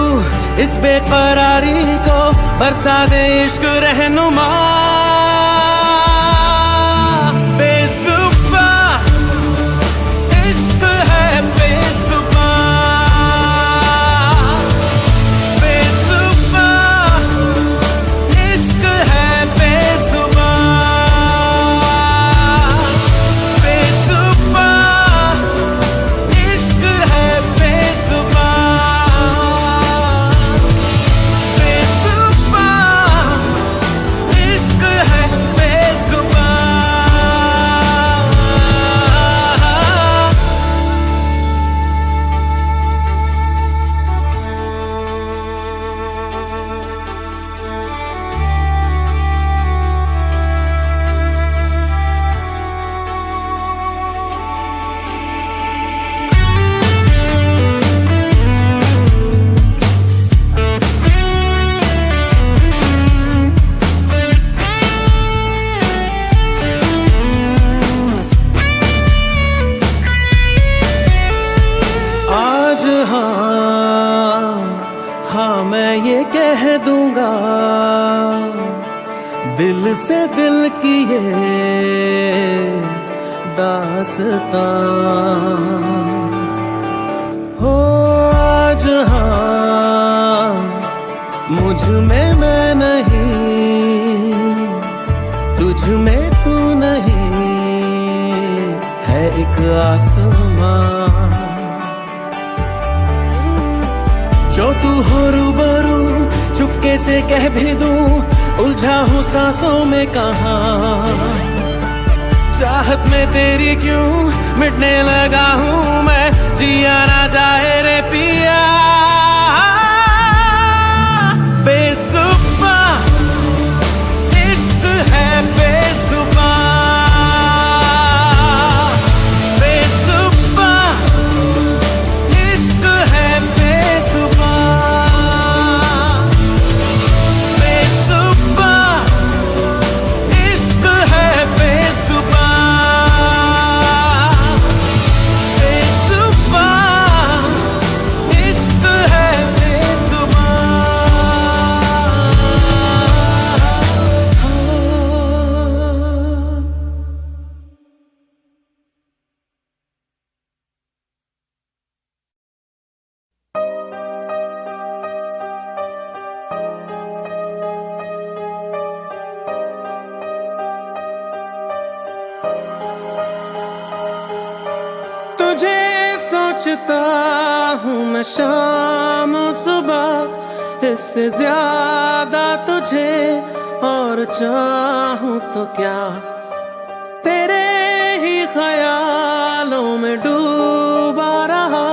इस बेकरारी को, बरसा दे इश्क रहनुमा। बेजुबा इश्क है बेजुबा, बेजुबा इश्क है बेजुबा, बेजुबा इश्क है बेजुबा, बेजुबा इश्क है बेजुबा। आज हाँ मैं ये कह दूंगा, दिल से दिल की ये दास्तां हो। आज हाँ मुझ में मैं नहीं, तुझ में तू नहीं, है एक आसमां जो तू हो रूबरू, चुपके से कह भी दूं, उलझा हूँ सांसों में कहाँ। चाहत में तेरी क्यों मिटने लगा हूँ मैं, जिया ना जाए रे पिया। बेजुबा इश्क है बेजुबा, बेजुबा इश्क है बेजुबा, बेजुबा इश्क है बेजुबा, बेजुबा इश्क है बेजुबा। तुझे सोचता हूँ मैं शाम और सुबह, इससे ज्यादा तुझे और चाहूँ तो क्या। तेरे ही ख्यालों में डूबा रहा,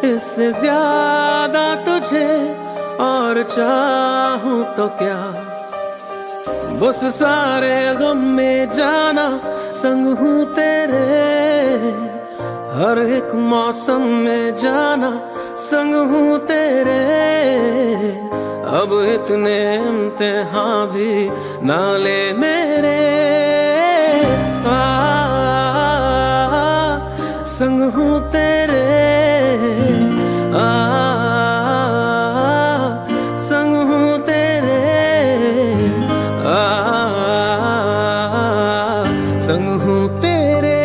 इससे ज्यादा तुझे और चाहूँ तो क्या। बस सारे गम में जाना संग हूँ तेरे, हर एक मौसम में जाना संग हूँ तेरे। अब इतने इम्तिहान भी ना ले मेरे, संग हूँ तेरे, संग हूँ तेरे, संग हूँ तेरे।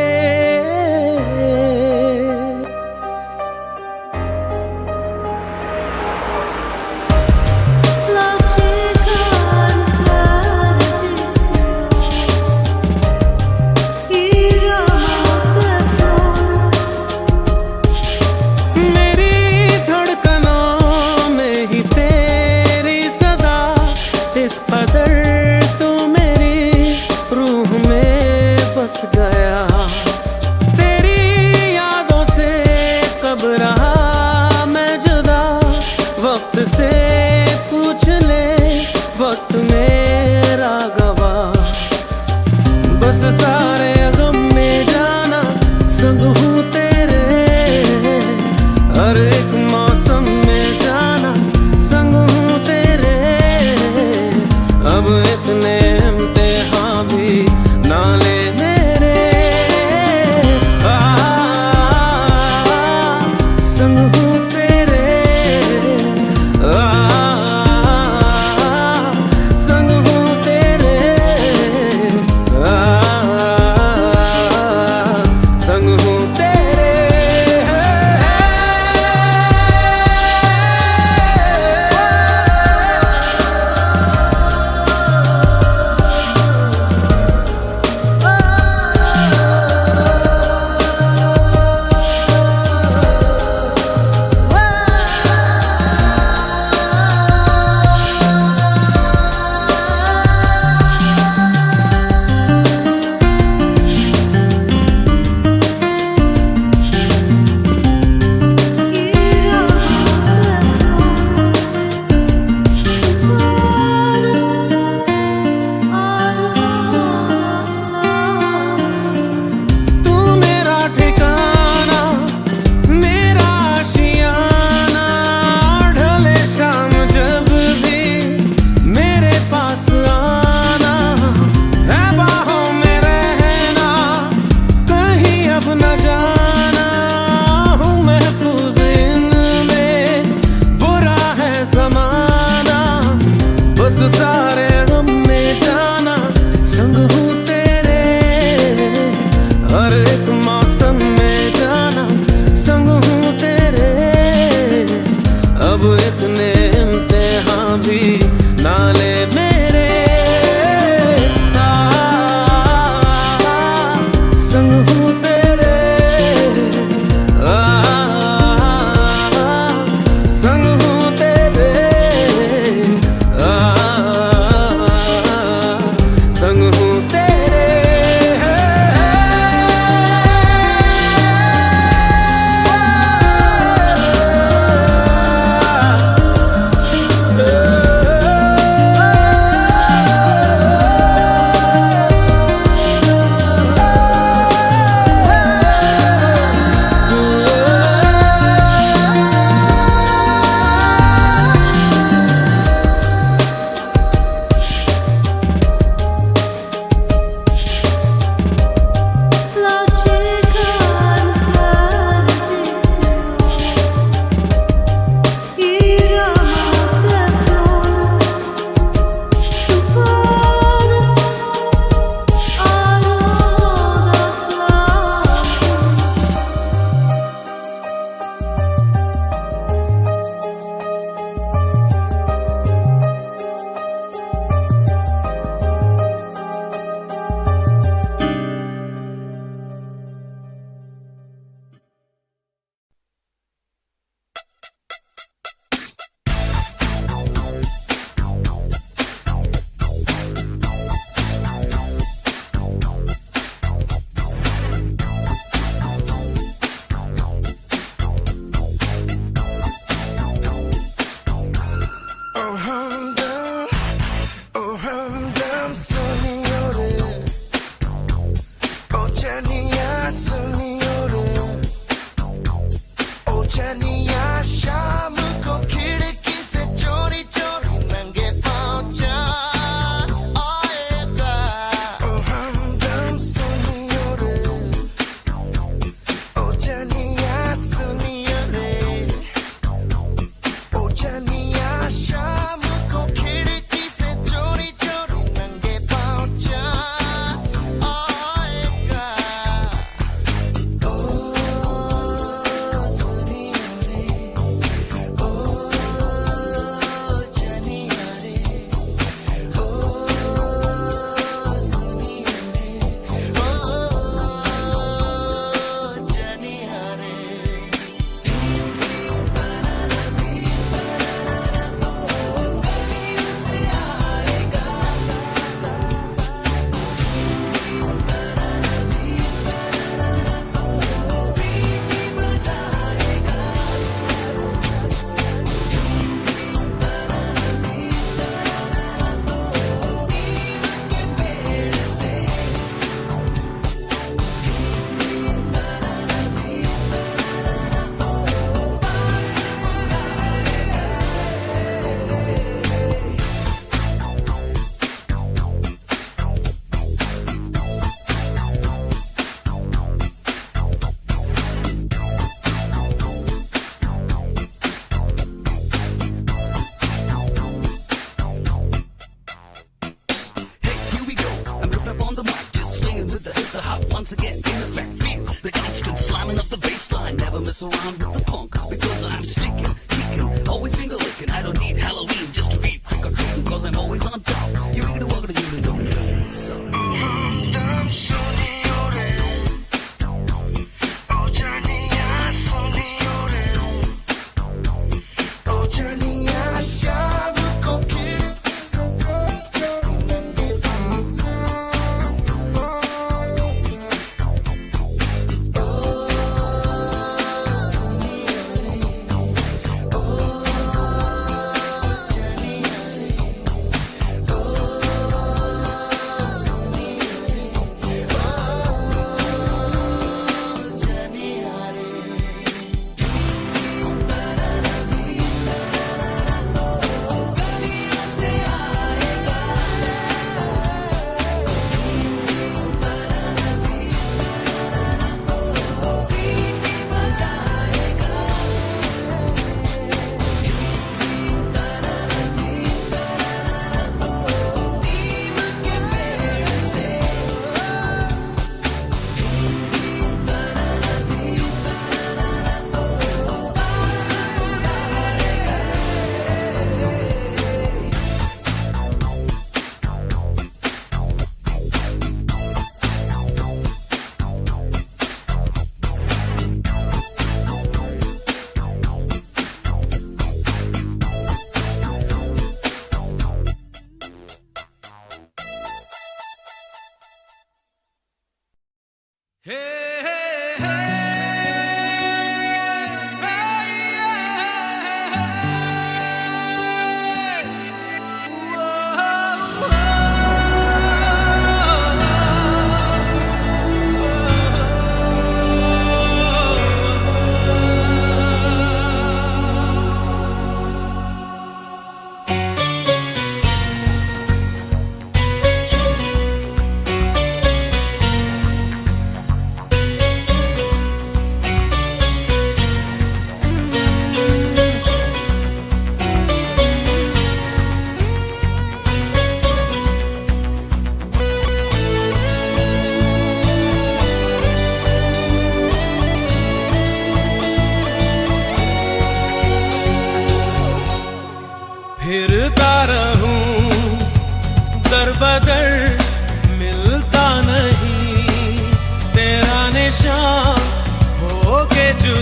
अब इतने इम्तिहान भी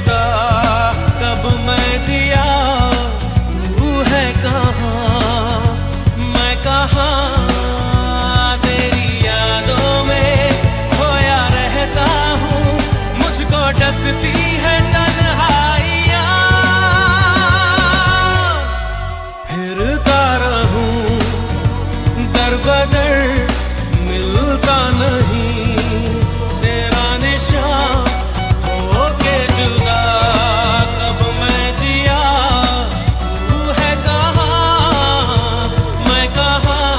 जुदा कब मैं जिया, तू है कहाँ मैं कहाँ, तेरी यादों में खोया रहता हूँ, मुझको डसती है तन्हाइयाँ। फिरता रहूं दर बदर, मिलता नहीं तेरा निशान, होके जुदा कब मैं जिया, तू है कहाँ मैं कहाँ।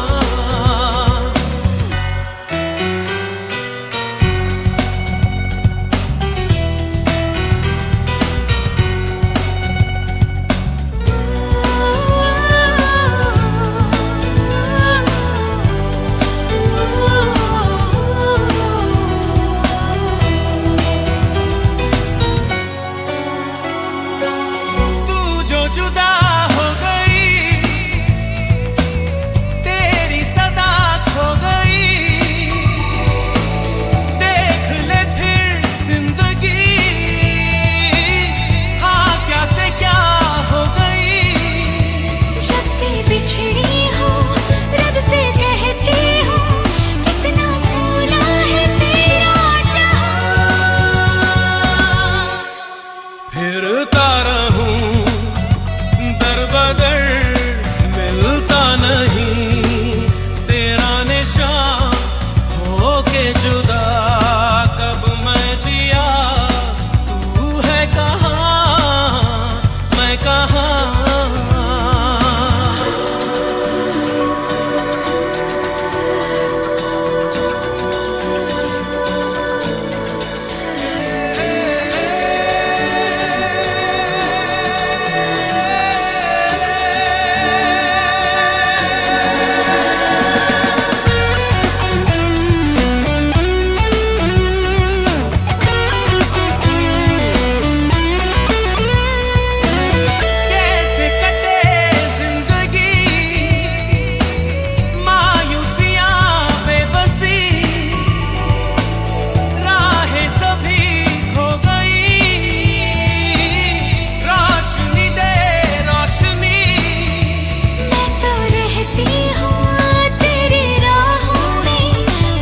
तू जो जुदा हो गई, तेरी सदा खो गई, देख ले फिर जिंदगी, हाँ क्या से क्या हो गई। जब से बिछड़ी हूँ रब से कहती हूँ, कितना सोना है तेरा जहां। फिरता रहूं दर बदर, मिलता नहीं तेरा निशान, होके जुदा कब मैं जिया, तू है कहाँ मैं कहाँ। कैसे कटे जिंदगी, मायूसियां बेबसी, राहें सभी खो गई, रोशनी दे रोशनी। मैं तो रहती हूँ तेरी राहों में,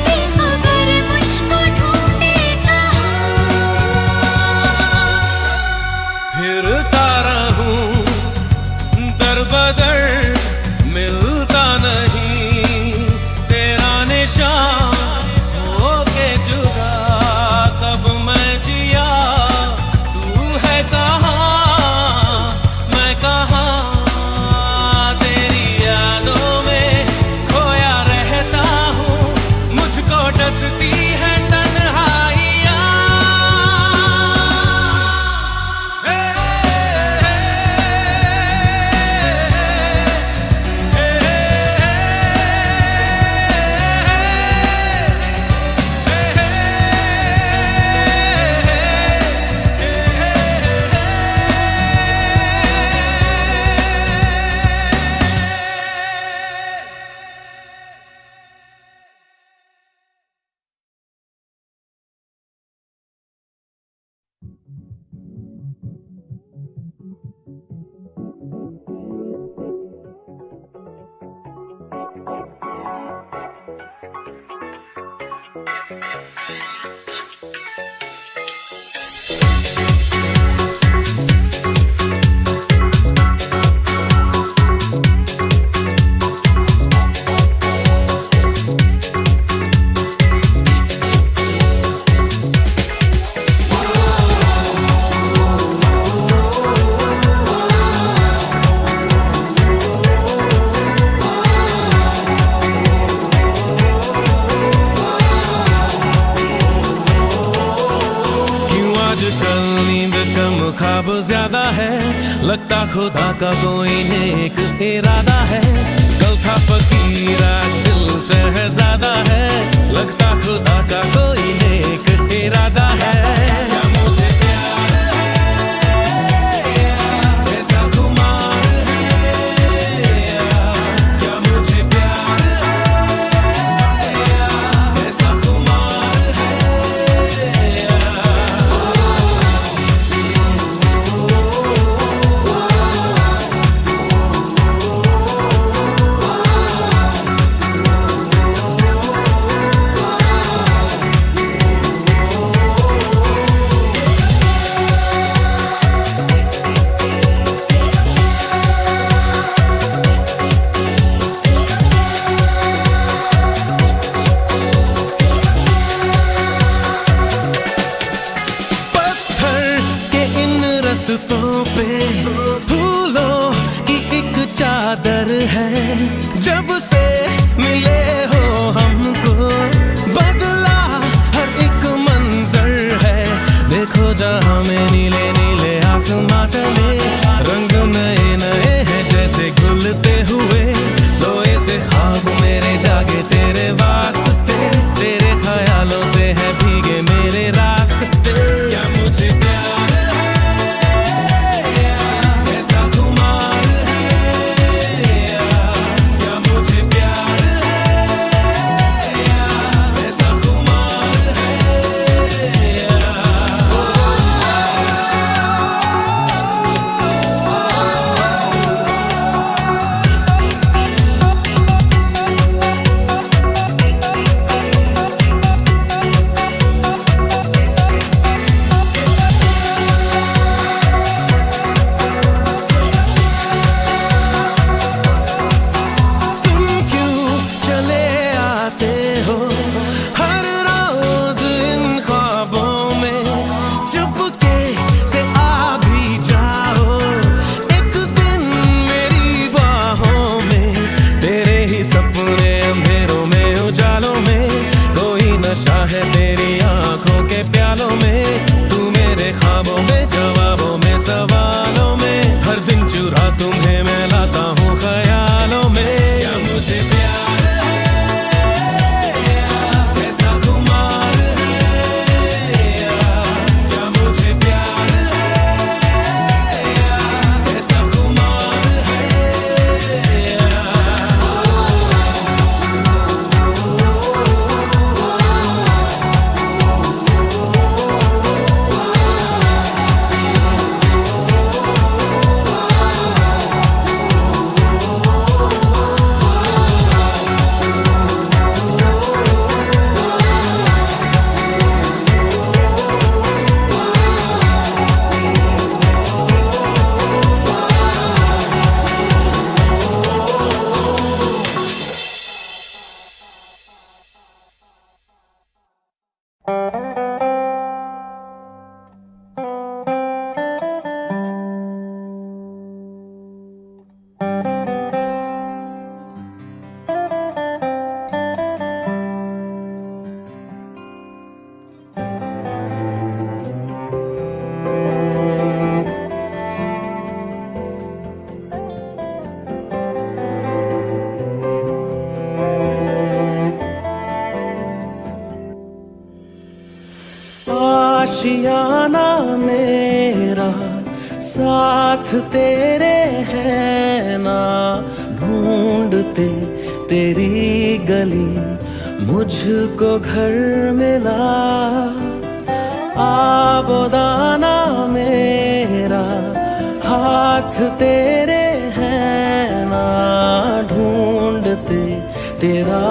बेखबर मुझको ढूंढे कहाँ। फिरता रहूं दर बदर, मिलता नहीं तेरा निशान, होके जुदा कब मैं जिया, तू है कहाँ मैं कहाँ। तेरी यादों में खोया रहता हूँ, मुझको डसती है तन्हाइयाँ। ख्वाब ज्यादा है, लगता खुदा का कोई नेक इरादा है। कल था फकीर आज दिल शहजादा है, लगता खुदा का कोई नेक इरादा है। क्या मुझे प्यार है, ऐसा खुमार है, क्या मुझे प्यार है, ऐसा खुमार है। साथ तेरे हैं ना, ढूंढते तेरी गली मुझको घर मिला। आबोदाना मेरा हाथ तेरे हैं ना, ढूंढते तेरा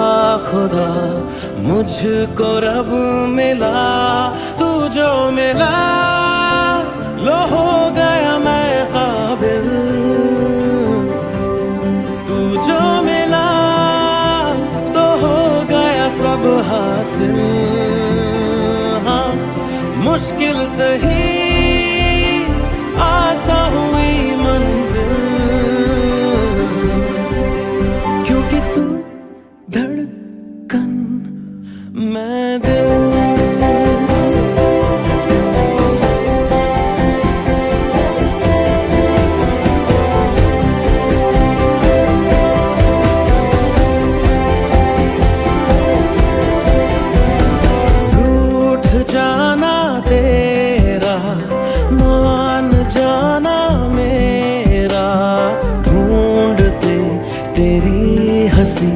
खुदा मुझको रब मिला। तू जो मिला लो हो गया मैं काबिल, तू जो मिला तो हो गया सब हासिल। हाँ मुश्किल सही आसा हुई मंजिल, क्योंकि तू धड़कन मैं दिल। जाना तेरा मान जाना मेरा, ढूंढते तेरी हंसी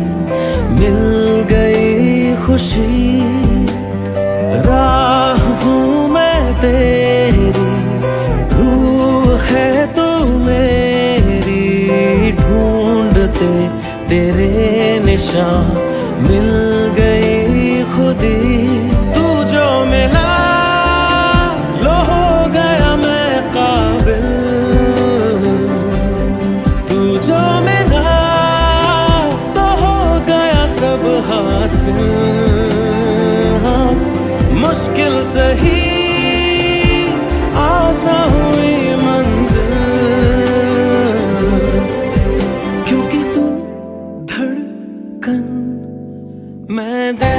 मिल गई खुशी। राह हूँ मैं तेरी, रूह है तू मेरी, ढूंढते तेरे निशान मिल गई खुदी। मिला लो हो गया मैं काबिल, तू जो मिला तो हो गया सब हासिल। हाँ मुश्किल सही आसा हुई मंजिल, क्योंकि तू धड़कन मैं दिल।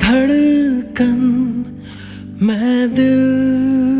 धड़कन मैं दिल।